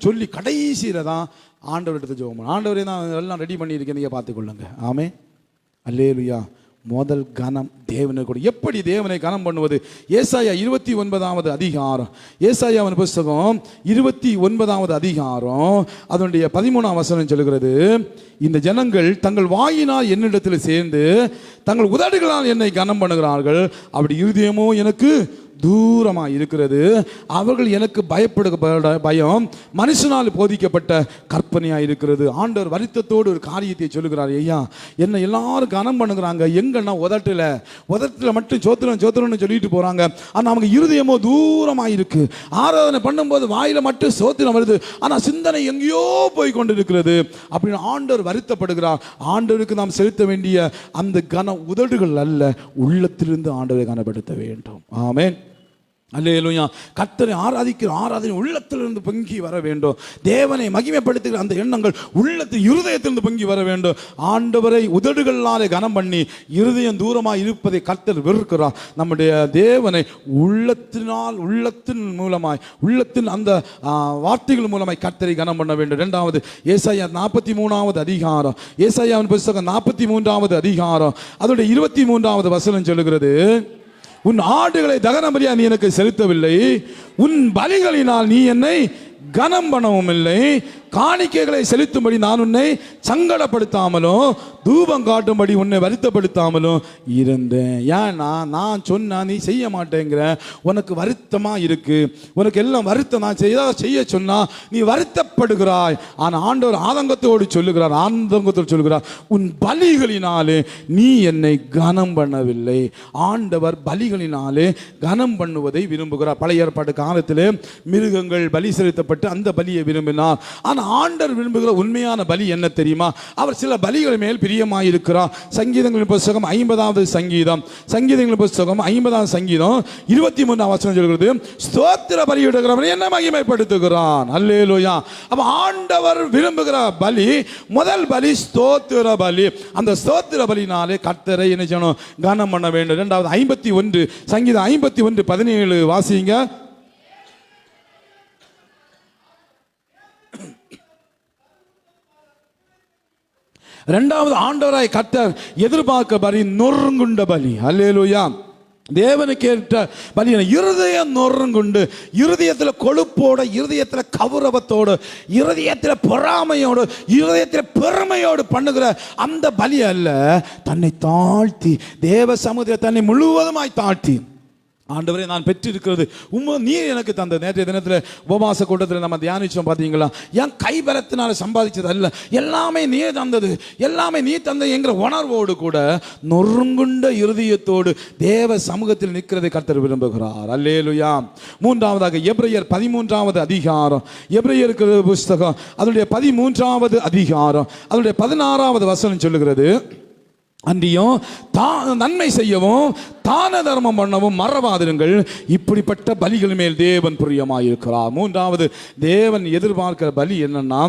சொல்லி கடைசியில தான் ஆண்டவர்கிட்ட ஜெபம். ஆண்டவரே நான் எல்லாம் ரெடி பண்ணியிருக்கேன், நீங்கள் பார்த்துக்கொள்ளுங்க. ஆமென். அல்லேலூயா. முதல் கனம் தேவனுக்கு. எப்படி தேவனை கனம் பண்ணுவது? ஏசாயா 29வது அதிகாரம், ஏசாயாவின் புஸ்தகம் 29வது அதிகாரம் அதனுடைய 13ஆம் வசனம் சொல்கிறது, இந்த ஜனங்கள் தங்கள் வாயினால் என்னிடத்தில் சேர்ந்து தங்கள் உதடுகளால் என்னை கனம் பண்ணுகிறார்கள், அப்படி இருதயமோ எனக்கு தூரமாக இருக்கிறது. அவர்கள் எனக்கு பயப்படுகிற பயம் மனுஷனால் போதிக்கப்பட்ட கற்பனையாக இருக்கிறது. ஆண்டவர் வருத்தத்தோடு ஒரு காரியத்தை சொல்லுகிறார். ஐயா, என்னை எல்லாரும் கனம் பண்ணுகிறாங்க, எங்கன்னா உதட்டில் மட்டும் சோத்திரம்னு சொல்லிட்டு போகிறாங்க. ஆனால் அவங்க இருதயமோ தூரமாக இருக்கு. ஆராதனை பண்ணும்போது வாயில மட்டும் சோத்திரம் வருது, ஆனால் சிந்தனை எங்கேயோ போய் கொண்டு இருக்கிறது அப்படின்னு ஆண்டவர் வருத்தப்படுகிறார். ஆண்டவருக்கு நாம் செலுத்த வேண்டிய அந்த உதடுகள் அல்ல, உள்ளத்திலிருந்து ஆண்டவரை கனப்படுத்த வேண்டும். ஆமென். அல்லேலூயா. கர்த்தரை ஆராதிக்கிற ஆராதனை உள்ளத்திலிருந்து பொங்கி வர வேண்டும். தேவனை மகிமைப்படுத்துகிற அந்த எண்ணங்கள் உள்ளத்தில் இருதயத்திலிருந்து பொங்கி வர வேண்டும். ஆண்டவரை உதடுகளாலே கனம் பண்ணி இருதயம் தூரமாக இருப்பதை கர்த்தர் வெறுக்கிறார். நம்முடைய தேவனை உள்ளத்தின் மூலமாய், உள்ளத்தின் அந்த வார்த்தைகள் மூலமாய் கர்த்தரை கனம் பண்ண வேண்டும். இரண்டாவது, ஏசாயா 43வது அதிகாரம், ஏசாயாவின் புத்தகம் 43வது அதிகாரம் அதோட 23வது வசனம் சொல்லுகிறது, உன் ஆடுகளை தகன பலியா நீ எனக்கு செலுத்தவில்லை, உன் பலிகளினால் நீ என்னை கனம் பண்ணவும் இல்லை, காணிக்கைகளை செலுத்தும்படி நான் உன்னை சங்கடப்படுத்தாமலும் தூபம் காட்டும்படி உன்னை வருத்தப்படுத்தாமலும் இருந்தேன். ஏன்னா நான் சொன்னா நீ செய்ய மாட்டேங்கிற, உனக்கு வருத்தமா இருக்கு, உனக்கு எல்லாம் வருத்தம், நான் செய்ய சொன்னா நீ வருத்தப்படுகிறாய். ஆனால் ஆண்டவர் ஆதங்கத்தோடு சொல்லுகிறார், உன் பலிகளினாலே நீ என்னை கனம் பண்ணவில்லை. ஆண்டவர் பலிகளினாலே கனம் பண்ணுவதை விரும்புகிறார். பழைய ஏற்பாட்டு காலத்திலே மிருகங்கள் பலி செலுத்தப்பட்டு அந்த பலியை விரும்பினார். ஆனால் ஆண்டவர் விரும்புகிற உண்மையான பலி என்ன தெரியுமா? அவர் சில பலிகள் மேல் பிரியமாயிருக்கிறார். சங்கீதங்களின் புத்தகம் 50வது சங்கீதம், சங்கீதங்களின் புத்தகம் 50வது சங்கீதம் 23ஆம் வசனம் சொல்கிறது, ஸ்தோத்திர பலியிடுகிறவன் என்ன மகிமைப்படுத்துகிறான். அல்லேலூயா. அப்ப ஆண்டவர் விரும்புகிற பலி, முதல் பலி ஸ்தோத்திர பலி. அந்த ஸ்தோத்திர பலினாலே கர்த்தரை என்ன செய்யணும்? கனம் பண்ண வேண்டும். இரண்டாவது 51 சங்கீதம் 51:17 வாசிங்க. இரண்டாவது, ஆண்டவராய் கர்த்தர் எதிர்பார்க்க பலி நொறுங்குண்ட பலி. அல்லேலூயா. தேவனுக்கு ஏற்ற பலி இருதயம் நொறுங்குண்டு, இருதயத்தில் கொழுப்போடு, இருதயத்தில் கௌரவத்தோடு, இருதயத்தில் பொறாமையோடு, இருதயத்தில் பெருமையோடு பண்ணுகிற அந்த பலி அல்ல. தன்னை தாழ்த்தி, தேவ சமூகத்தில் தன்னை முழுவதுமாய் தாழ்த்தி, ஆண்டவரே நான் பெற்றிருக்கிறது நீர் எனக்கு தந்த. நேற்றைய தினத்தில் உபவாச கூட்டத்தில் நம்ம தியானிச்சோம். பார்த்தீங்களா? என் கைபலத்தினால சம்பாதிச்சது அல்ல, எல்லாமே நீ தந்தது, எல்லாமே நீ தந்த என்கிற உணர்வோடு கூட நொறுங்குண்ட இருதயத்தோடு தேவ சமூகத்தில் நிற்கிறதை கர்த்தர் விரும்புகிறார். அல்லேலூயா. மூன்றாவதாக எபிரேயர் 13வது அதிகாரம், எபிரேயருக்கு புஸ்தகம் அதனுடைய 13வது அதிகாரம் அதனுடைய 16வது வசனம் சொல்லுகிறது, அன்றியும் நன்மை செய்யவும் தான தர்மம் பண்ணவும் மறவாதிருங்கள், இப்படிப்பட்ட பலிகள் மேல் தேவன் பிரியமாயிருக்கிறார். மூன்றாவது, தேவன் எதிர்பார்க்கிற பலி என்னன்னா,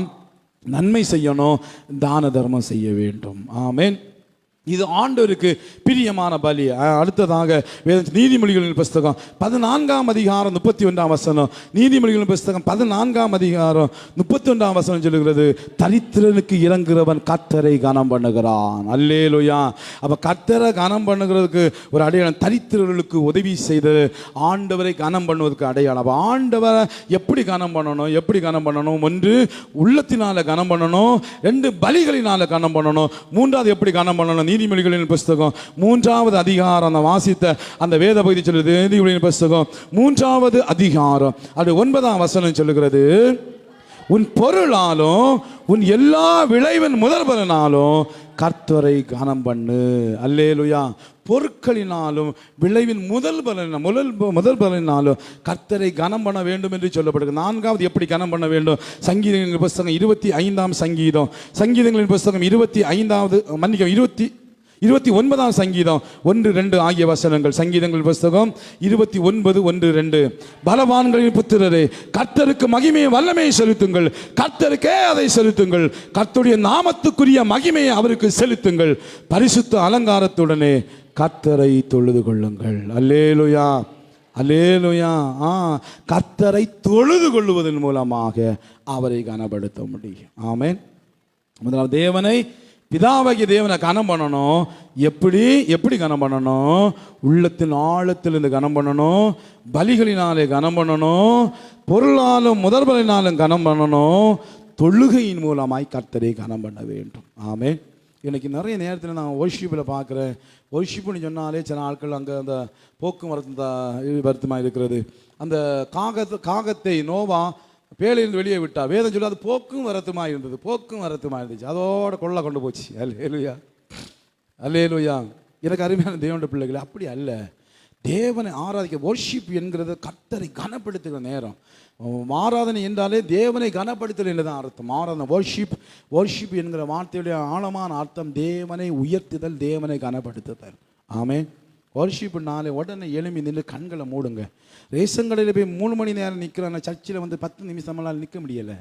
நன்மை செய்யணும், தான தர்மம் செய்ய வேண்டும். ஆமென். இது ஆண்டவருக்கு பிரியமான பலி. அடுத்ததாக நீதிமொழிகளின் புஸ்தகம் 14ஆம் அதிகாரம் 31ஆம் வசனம், நீதிமொழிகளின் புஸ்தகம் 14ஆம் அதிகாரம் 31ஆம் வசனம் சொல்லுகிறது, தரித்திரனுக்கு இறங்குகிறவன் கர்த்தரை கனம் பண்ணுகிறான். அல்லேலூயா. அப்ப கர்த்தரை கனம் பண்ணுகிறதுக்கு ஒரு அடையாளம், தரித்திரர்களுக்கு உதவி செய்து ஆண்டவரை கனம் பண்ணுவதற்கு அடையாளம். அப்ப ஆண்டவரை எப்படி கனம் பண்ணணும்? ஒன்று, உள்ளத்தினால கனம் பண்ணணும். ரெண்டு, பலிகளினால கனம் பண்ணணும். மூன்றாவது, எப்படி கனம் பண்ணணும்? நீதிமொழிகளின் புஸ்தகம் 3வது அதிகாரம் வாசித்த அந்த வேத பகுதி சொல்லுது. நீதிமொழிகளின் புஸ்தகம் 3வது அதிகாரம் அது 9ஆம் வசனம் சொல்லுகிறது, உன் பொருளாலும் உன் எல்லா விளைவின் முதல் பலனாலும் கர்த்தரை கனம் பண்ணு. அல்லேலூயா. பொருட்களினாலும் விளைவின் முதல் பலனாலும் கர்த்தரை கனம் பண்ண வேண்டும் என்று சொல்லப்படுகிறது. நான்காவது எப்படி கனம் பண்ண வேண்டும்? சங்கீதங்களின் புஸ்தகம் 25ஆம் சங்கீதம், சங்கீதங்களின் புஸ்தகம் 29ஆம் சங்கீதம் 1-2 ஆகிய வசனங்கள். சங்கீதங்கள் புஸ்தகம் 29:1-2. பலவான்களின் புத்திரரே, கர்த்தருக்கு மகிமையை வல்லமையை செலுத்துங்கள், கர்த்தருக்கே அதை செலுத்துங்கள், கர்த்தருடைய நாமத்துக்குரிய மகிமையை அவருக்கு செலுத்துங்கள், பரிசுத்த அலங்காரத்துடனே கர்த்தரை தொழுது கொள்ளுங்கள். அல்லேலூயா, அல்லேலூயா. கர்த்தரை தொழுது கொள்வதன் மூலமாக அவரை கனப்படுத்த முடியும். ஆமென். முதலாவது தேவனை, பிதாவாகிய தேவனை கனம் பண்ணணும். எப்படி கனம் பண்ணணும்? உள்ளத்தின் ஆழத்தில் இருந்து கனம் பண்ணணும், பலிகளினாலே கனம் பண்ணணும், பொருளாலும் முதற்பலினாலும் கனம் பண்ணணும், தொழுகையின் மூலமாய் கர்த்தரை கனம் பண்ண வேண்டும். ஆமென். இன்னைக்கு நிறைய நேரத்தில் நான் வர்ஷிப்பில் பார்க்குறேன். வர்ஷிப்புன்னு சொன்னாலே சில ஆட்கள் அங்கே அந்த போக்குவரத்துமாக இருக்கிறது. அந்த காகத்தை நோவா பேழையிலிருந்து வெளியே விட்டா. வேதம் சொல்லி அது போக்கும் வரத்துமா இருந்துச்சு. அதோட கொள்ள கொண்டு போச்சு. அல்லேலூயா, அல்லேலூயா. எனக்கு அருமையான தேவனுடைய பிள்ளைகளை, அப்படி அல்ல. தேவனை ஆராதிக்க வர்ஷிப் என்கிறது கர்த்தரை கனப்படுத்துகிற நேரம். ஆராதனை என்றாலே தேவனை கனப்படுத்தல் என்று தான் அர்த்தம். ஆராதனை வர்ஷிப் என்கிற வார்த்தையுடைய ஆழமான அர்த்தம் தேவனை உயர்த்துதல், தேவனை கனப்படுத்துதல். ஆமென். வர்ஷிப்புனாலே உடனே எழும்பி நின்று கண்களை மூடுங்க. ரேஷன் கடையில் போய் 3 மணி நேரம் நிற்கிறாங்க, சர்ச்சில் 10 நிமிஷமெல்லாம் நிற்க முடியலை.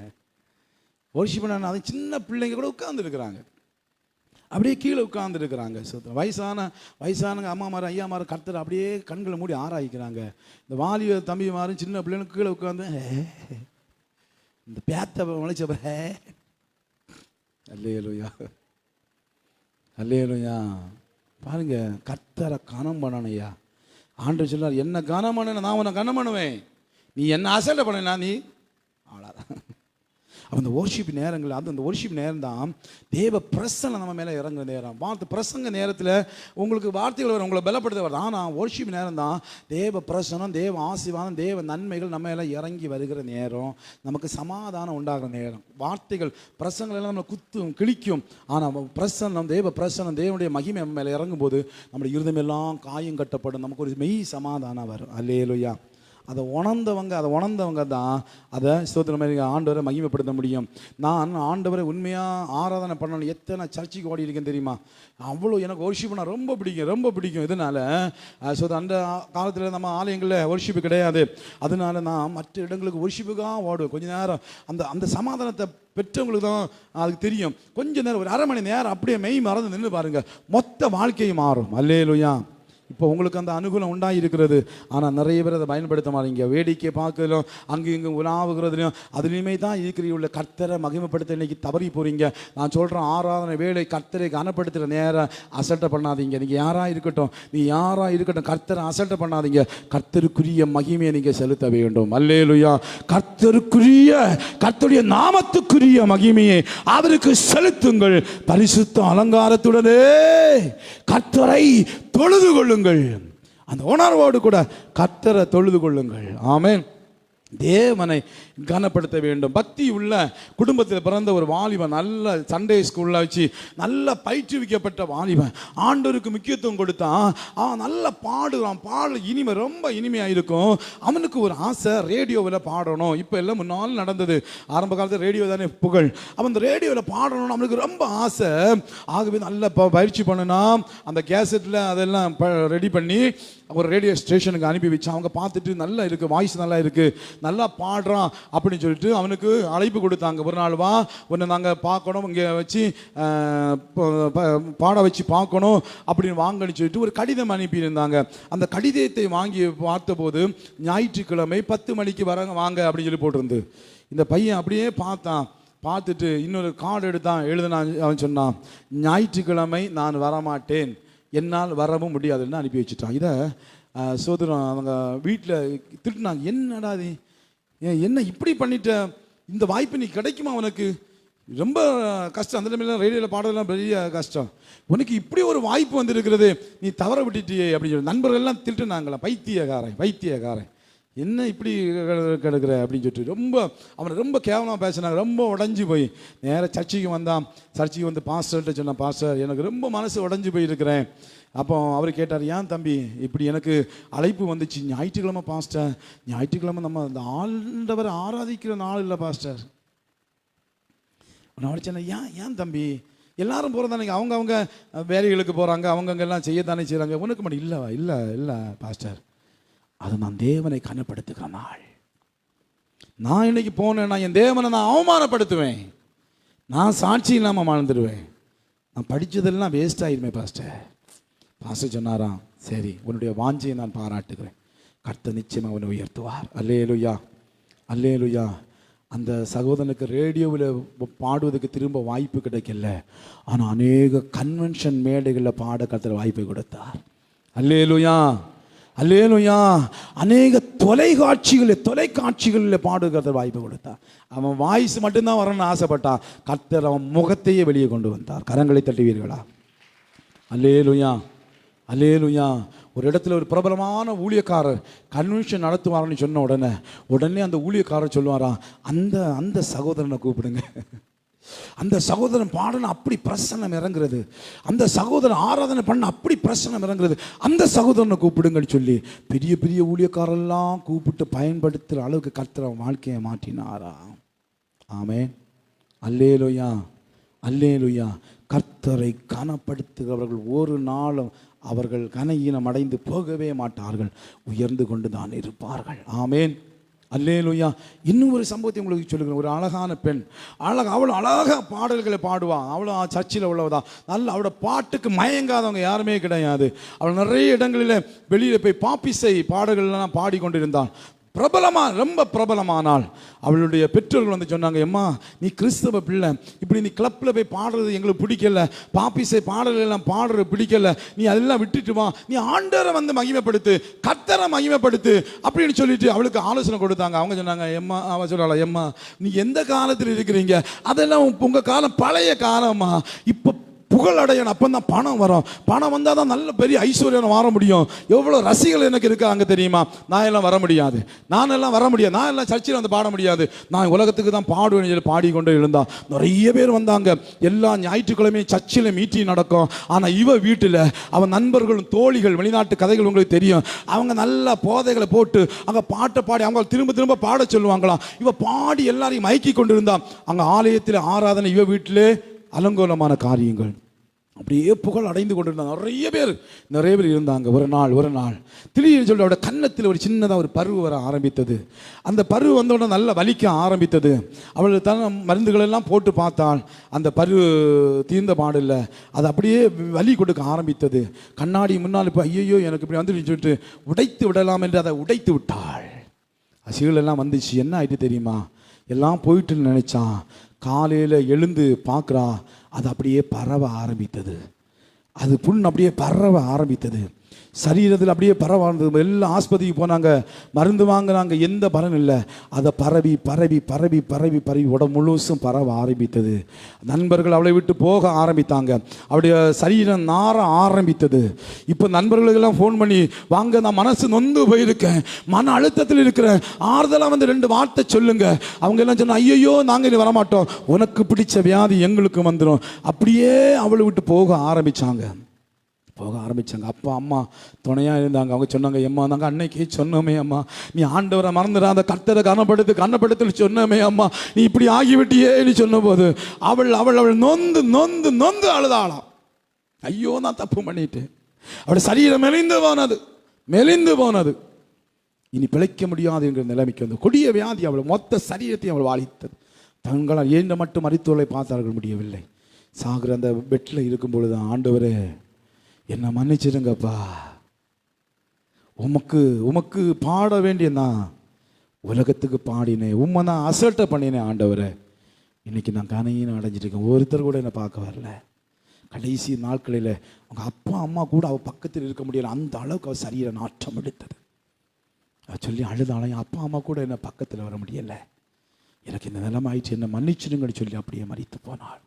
வர்ஷிப்புனா அது சின்ன பிள்ளைங்க கூட உட்கார்ந்துருக்குறாங்க, அப்படியே கீழே உட்கார்ந்துருக்குறாங்க. வயசானங்க அம்மாமாரும் ஐயாமாரும் கர்த்தர் அப்படியே கண்களை மூடி ஆராய்க்கிறாங்க. இந்த வாலிப தம்பிமாரும் சின்ன பிள்ளைங்க கீழே உட்காந்து இந்த பேத்த முளைச்ச அல்லேலூயா, அல்லேலூயா. பாருங்க, கர்த்தரை கனம் பண்ணணையா. ஆண்டவர் சொன்னார், என்ன கனம் பண்ண நான் உன்னை கனம் பண்ணுவேன், நீ என்ன அசட்டை பண்ணா நீ அவ்வளோதான். அந்த வர்ஷிப் நேரங்கள், அந்த வர்ஷிப் நேரம் தான் தேவ பிரசன்னம் நம்ம மேலே இறங்குற நேரம். பிரசங்க நேரத்தில் உங்களுக்கு வார்த்தைகள் வரும், உங்களை பலப்படுத்த வருது. ஆனால் வர்ஷிப் நேரம் தான் தேவ பிரசனம், தேவ ஆசீர்வாதம், தேவ நன்மைகள் நம்ம எல்லாம் இறங்கி வருகிற நேரம், நமக்கு சமாதானம் உண்டாகிற நேரம். வார்த்தைகள் பிரசங்கள் எல்லாம் நம்ம குத்தும் கிழிக்கும். ஆனால் பிரசன்னம், தேவ பிரசனம், தேவனுடைய மகிமை நம்ம மேலே இறங்கும்போது நம்முடைய இருதயமெல்லாம் காயம் கட்டப்படும், நமக்கு ஒரு மெய் சமாதானம் வரும். அல்லேலூயா. அதை உணர்ந்தவங்க தான் அதை ஸ்தோத்திரம் ஆண்டவரை மகிமைப்படுத்த முடியும். நான் ஆண்டவரை உண்மையாக ஆராதனை பண்ணணும். எத்தனை சர்ச்சுக்கு ஓடி இருக்கேன் தெரியுமா? அவ்வளோ எனக்கு வர்ஷிப் பண்ண ரொம்ப பிடிக்கும். இதனால் அந்த காலத்தில் நம்ம ஆலயங்களில் வர்ஷிப்பு கிடையாது. அதனால நான் மற்ற இடங்களுக்கு வர்ஷிப்புக்காக ஓடுவேன். கொஞ்சம் நேரம் அந்த சமாதானத்தை பெற்றவங்களுக்கு தான் அதுக்கு தெரியும். கொஞ்ச நேரம், ஒரு 1/2 மணி நேரம் அப்படியே மெய் மறந்து நின்று பாருங்கள், மொத்த வாழ்க்கையும் மாறும். அல்லேலூயா. இப்போ உங்களுக்கு அந்த அனுகூலம் உண்டாகி இருக்கிறது. ஆனால் நிறைய பேர் அதை பயன்படுத்த மாட்டீங்க. வேடிக்கை பார்க்கறதும் அங்கே இங்கே உலாவுகிறதுலையும் அதுலேயுமே தான் இருக்கிற கர்த்தரை மகிமைப்படுத்த இன்னைக்கு தவறி போகிறீங்க. நான் சொல்கிறேன், ஆராதனை வேலை கர்த்தரை கனப்படுத்துகிற நேரம் அசல்ட்டை பண்ணாதீங்க. நீங்கள் யாராக இருக்கட்டும் கர்த்தரை அசல்ட்டை பண்ணாதீங்க. கர்த்தருக்குரிய மகிமையை நீங்கள் செலுத்த வேண்டும். அல்லேலூயா. கர்த்தருடைய நாமத்துக்குரிய மகிமையை அவருக்கு செலுத்துங்கள். பரிசுத்த அலங்காரத்துடனே கர்த்தரை தொழுது கொள்ளுங்கள். அந்த உணர்வோடு கூட கர்த்தரை தொழுது கொள்ளுங்கள். ஆமென். தேவனை கனப்படுத்த வேண்டும். பக்தி உள்ள குடும்பத்தில் பிறந்த ஒரு வாலிபன், நல்ல சண்டே ஸ்கூலில் வச்சு நல்ல பயிற்றுவிக்கப்பட்ட வாலிபன், ஆண்டவருக்கு முக்கியத்துவம் கொடுத்தான். அவன் நல்லா பாடுறான். பாடல் ரொம்ப இனிமையாக இருக்கும். அவனுக்கு ஒரு ஆசை, ரேடியோவில் பாடணும். இப்போ எல்லாம் முன்னால் நடந்தது, ஆரம்ப காலத்தில் ரேடியோ தானே புகழ். அவன் அந்த ரேடியோவில் பாடணும்னு அவனுக்கு ரொம்ப ஆசை. ஆகவே நல்ல பயிற்சி பண்ணுனா அந்த கேசட்டில் அதெல்லாம் ரெடி பண்ணி ஒரு ரேடியோ ஸ்டேஷனுக்கு அனுப்பி வச்சான். அவங்க பார்த்துட்டு நல்லா இருக்குது, வாய்ஸ் நல்லா இருக்குது, நல்லா பாடுறான் அப்படின்னு சொல்லிட்டு அவனுக்கு அழைப்பு கொடுத்தாங்க. ஒரு நாள் வா, ஒன்று நாங்கள் பார்க்கணும், இங்கே வச்சு பாட வச்சு பார்க்கணும் அப்படின்னு வாங்கன்னு சொல்லிட்டு ஒரு கடிதம் அனுப்பியிருந்தாங்க. அந்த கடிதத்தை வாங்கி பார்த்தபோது ஞாயிற்றுக்கிழமை 10 மணிக்கு வாங்க அப்படின்னு சொல்லி போட்டிருந்து. இந்த பையன் அப்படியே பார்த்துட்டு இன்னொரு கார்டு எடுத்தான், எழுதினான். அவன் சொன்னான், ஞாயிற்றுக்கிழமை நான் வரமாட்டேன், என்னால் வரவும் முடியாதுன்னு அனுப்பி வச்சுட்டான். இதை சோதரம் அவங்க வீட்டில் திட்டுனாங்க. என்னடா இது, என்ன இப்படி பண்ணிட்ட, இந்த வாய்ப்பு நீ கிடைக்குமா உனக்கு? ரொம்ப கஷ்டம். அந்த டைமில் ரேடியோவில் பாடுறதுலாம் பெரிய கஷ்டம். உனக்கு இப்படி ஒரு வாய்ப்பு வந்துருக்கிறது, நீ தவற விட்டுட்டியே அப்படின்னு சொல்லி நண்பர்கள்லாம் திட்டுனாங்களா, பைத்தியக்காரன் என்ன இப்படி கிடக்குற அப்படின்னு சொல்லிட்டு அவனை ரொம்ப கேவலமாக பேசினாங்க. ரொம்ப உடஞ்சி போய் நேராக சர்ச்சைக்கு வந்தான். சர்ச்சைக்கு வந்து பாஸ்டர்கிட்ட சொன்னான், பாஸ்டர் எனக்கு ரொம்ப மனசு உடஞ்சி போயிருக்கிறேன், அப்போ அவர் கேட்டார், ஏன் தம்பி இப்படி எனக்கு அழைப்பு வந்துச்சு, ஞாயிற்றுக்கிழமை பாஸ்டர், ஞாயிற்றுக்கிழமை நம்ம அந்த ஆண்டவரை ஆராதிக்கிற நாள் இல்லை பாஸ்டர். நான் சொன்னேன், ஏன் தம்பி, எல்லாரும் போகிறதானே, அவங்க வேலைகளுக்கு போகிறாங்க, அவங்கெல்லாம் செய்யத்தானே செய்கிறாங்க, உனக்கு மட்டும் இல்லை இல்லை இல்லை பாஸ்டர், அது நான் தேவனை கனப்படுத்துகிற நாள். நான் இன்னைக்கு போனேன்னா என் தேவனை நான் அவமானப்படுத்துவேன், நான் சாட்சி இல்லாமல் வாழ்ந்துடுவேன், நான் படித்ததெல்லாம் வேஸ்ட் ஆகிடுமே பாஸ்டர். பாஸ்டர் சொன்னாராம், சரி உன்னுடைய வாஞ்சையை நான் பாராட்டுகிறேன், கர்த்தர் நிச்சயமாக அவனை உயர்த்துவார். அல்லேலூயா அல்லேலூயா. அந்த சகோதரனுக்கு ரேடியோவில் பாடுவதற்கு திரும்ப வாய்ப்பு கிடைக்கல, ஆனால் அநேக கன்வென்ஷன் மேடைகளில் பாட கர்த்தர் வாய்ப்பை கொடுத்தார். அல்லேலூயா அல்லேலூயா. அநேக தொலைக்காட்சிகளில் பாடுகிறத வாய்ப்பு கொடுத்தார். அவன் வாய்ஸ் மட்டும்தான் வரணும்னு ஆசைப்பட்டான், கர்த்தர் அவன் முகத்தையே வெளியே கொண்டு வந்தார். கரங்களை தட்டுவீர்களா? அல்லேலூயா அல்லேலூயா. ஒரு இடத்துல ஒரு பிரபலமான ஊழியக்காரர் கன்வென்ஷன் நடத்துவார்னு சொன்ன உடனே அந்த ஊழியக்காரர் சொல்லுவாராம், அந்த சகோதரனை கூப்பிடுங்க, அந்த சகோதரன் பாடன அப்படி பிரசன்னம் இறங்குறது, அந்த சகோதரன் ஆராதனை பண்ண அப்படி பிரசன்னம் இறங்குறது, அந்த சகோதரனை கூப்பிடுங்கன்னு சொல்லி பெரிய பெரிய ஊழியக்காரெல்லாம் கூப்பிட்டு பயன்படுத்துகிற அளவுக்கு கர்த்தர் வாழ்க்கையை மாற்றினாரா. ஆமென். அல்லேலூயா அல்லேலூயா. கர்த்தரை கனப்படுத்துகிறவர்கள் ஒரு நாளும் அவர்கள் கனஈனம் அடைந்து போகவே மாட்டார்கள், உயர்ந்து கொண்டு தான் இருப்பார்கள். ஆமேன். அல்லேலூயா. இன்னும் ஒரு சம்பவத்தை உங்களுக்கு சொல்லுகிறேன். ஒரு அழகான பெண், அவள் அழகாக பாடல்களை பாடுவாள். அவளோ சர்ச்சில் உள்ளவதான், நல்ல அவளோட பாட்டுக்கு மயங்காதவங்க யாருமே கிடையாது. அவள் நிறைய இடங்களில் வெளியில் போய் பாப்பிசை பாடல்கள்லாம் பாடிக்கொண்டிருந்தாள். ரொம்ப பிரபலமானால் அவளுடைய பெற்றோர்கள் வந்து சொன்னாங்க, எம்மா நீ கிறிஸ்தவ பிள்ளை, இப்படி நீ கிளப்பில் போய் பாடுறது எங்களுக்கு பிடிக்கல, பாப்பிசை பாடல்கள்லாம் பாடுறது பிடிக்கல, நீ அதெல்லாம் விட்டுட்டு வா, நீ ஆண்டவரை வந்து மகிமைப்படுத்து, கர்த்தரை மகிமைப்படுத்து அப்படின்னு சொல்லிட்டு அவளுக்கு ஆலோசனை கொடுத்தாங்க. அவங்க சொன்னாங்க, எம்மா, அவ சொல்லலாம், எம்மா நீ எந்த காலத்தில் இருக்கிறீங்க, அதெல்லாம் உங்கள் காலம் பழைய காலம்மா, இப்போ புகழ் அடையணும், அப்போ தான் பணம் வரும், பணம் வந்தால் தான் நல்ல பெரிய ஐஸ்வர்யம் வர முடியும். எவ்வளோ ரசிகர்கள் எனக்கு இருக்காங்க தெரியுமா, நான் எல்லாம் வர முடியாது, நான் எல்லாம் சர்ச்சில் வந்து பாட முடியாது, நான் உலகத்துக்கு தான் பாடுவேன் சொல்லி பாடிக்கொண்டு இருந்தான். நிறைய பேர் வந்தாங்க. எல்லா ஞாயிற்றுக்கிழமையும் சர்ச்சில் மீட்டிங் நடக்கும். ஆனால் இவ வீட்டில் அவன் நண்பர்களும் தோழிகள், வெளிநாட்டு கதைகள் உங்களுக்கு தெரியும், அவங்க நல்ல போதைகளை போட்டு அங்கே பாட்டை பாடி அவங்க திரும்ப திரும்ப பாட சொல்லுவாங்களாம். இவ பாடி எல்லாரையும் மயக்கி கொண்டு இருந்தான். அங்கே ஆலயத்தில் ஆராதனை, இவ வீட்டிலே அலங்கோலமான காரியங்கள், அப்படியே புகழ் அடைந்து கொண்டிருந்தாங்க. நிறைய பேர் இருந்தாங்க. ஒரு நாள் திடீர்னு சொல்லி அவட கன்னத்தில் ஒரு சின்னதாக ஒரு பருவு வர ஆரம்பித்தது. அந்த பருவு வந்தோடனே நல்லா வலிக்க ஆரம்பித்தது. அவள் தன் மருந்துகள் எல்லாம் போட்டு பார்த்தாள், அந்த பருவு தீர்ந்த பாடில்லை, அது அப்படியே வலி கொடுக்க ஆரம்பித்தது. கண்ணாடி முன்னால் இப்போ ஐயோ எனக்கு இப்படி வந்து சொல்லிட்டு உடைத்து விடலாம் என்று அதை உடைத்து விட்டாள். அசிகளெல்லாம் வந்துச்சு. என்ன ஆயிட்டு தெரியுமா, எல்லாம் போயிட்டுன்னு நினைச்சான். காலையில் எழுந்து பார்க்குறா, அது அப்படியே பரவ ஆரம்பித்தது. அது புண் அப்படியே பரவ ஆரம்பித்தது. சரீரத்தில் அப்படியே பரவானது. எல்லாம் ஆஸ்பத்திரிக்கு போனாங்க, மருந்து வாங்கினாங்க, எந்த பலன் இல்லை. அதை பரவி பரவி பரவி பரவி பரவி உடம்பு முழுசும் பரவ ஆரம்பித்தது. நண்பர்கள் அவளை விட்டு போக ஆரம்பித்தாங்க. அவருடைய சரீரம் நார ஆரம்பித்தது. இப்போ நண்பர்களுக்கெல்லாம் ஃபோன் பண்ணி, வாங்க நான் மனசு நொந்து போயிருக்கேன், மன அழுத்தத்தில் இருக்கிறேன், ஆறுதலாக வந்து 2 வார்த்தை சொல்லுங்க. அவங்க எல்லாம் சொன்ன, ஐயோ நாங்கள் இனி வரமாட்டோம், உனக்கு பிடிச்ச வியாதி எங்களுக்கு வந்துடும். அப்படியே அவளை விட்டு போக ஆரம்பித்தாங்க. அப்பா அம்மா துணையாக இருந்தாங்க. அவங்க சொன்னாங்க, எம்மா நாங்கள் அன்னைக்கே சொன்னோமே அம்மா, நீ ஆண்டவரை மறந்துடாத, கர்த்தரை கனப்படுத்து சொன்னோமே அம்மா, நீ இப்படி ஆகிவிட்டியே நீ சொன்ன போது அவள் நொந்து நொந்து நொந்து அழுதாளாம். ஐயோ நான் தப்பு பண்ணிட்டேன். அவள் சரீரம் மெலிந்து போனது, இனி பிழைக்க முடியாது என்கிற நிலைமைக்கு வந்து கொடிய வியாதி அவள் மொத்த சரீரத்தையும் அவள் வாழித்தது. தங்களால் ஏண்ட மட்டும் மரித்தோலை பார்த்தார்கள், முடியவில்லை. சாகுற அந்த பெட்டில் இருக்கும் பொழுது, ஆண்டவரே என்னை மன்னிச்சிடுங்கப்பா, உமக்கு பாட வேண்டியதான், உலகத்துக்கு பாடினேன், உண்மை நான் அசல்ட்டை பண்ணினேன் ஆண்டவரை, இன்னைக்கு நான் கனையின்னு அடைஞ்சிட்டு இருக்கேன், ஒருத்தர் கூட என்னை பார்க்க வரல. கடைசி நாட்களில் அவங்க அப்பா அம்மா கூட அவள் பக்கத்தில் இருக்க முடியல, அந்த அளவுக்கு அவள் சரீர நாற்றம் எடுத்தது. அவள் சொல்லி அழுதாலையும், அப்பா அம்மா கூட என்னை பக்கத்தில் வர முடியலை, எனக்கு இந்த நிலைமை ஆயிடுச்சு, என்னை மன்னிச்சிடுங்கன்னு சொல்லி அப்படியே மறித்து போனாள்.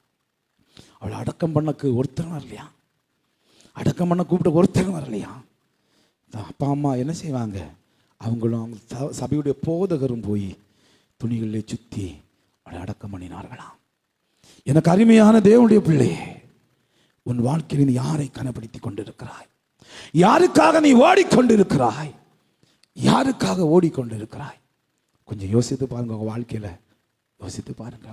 அவளை அடக்கம் பண்ணக்கு ஒருத்தரும் வரலையா, அடக்கம் பண்ண கூப்பிட்டு ஒருத்தரும் வரலையா. அப்பா அம்மா என்ன செய்வாங்க, அவங்களும் அவங்க சபையுடைய போதகரும் போய் துணிகளிலே சுற்றி அவளை அடக்கம் பண்ணினார்களாம். எனக்கு அருமையான தேவனுடைய பிள்ளை, உன் வாழ்க்கையில் யாரை கனப்படுத்தி கொண்டிருக்கிறாய்? யாருக்காக நீ ஓடிக்கொண்டிருக்கிறாய்? யாருக்காக ஓடிக்கொண்டிருக்கிறாய்? கொஞ்சம் யோசித்து பாருங்க. உங்க வாழ்க்கையில யோசித்து பாருங்க.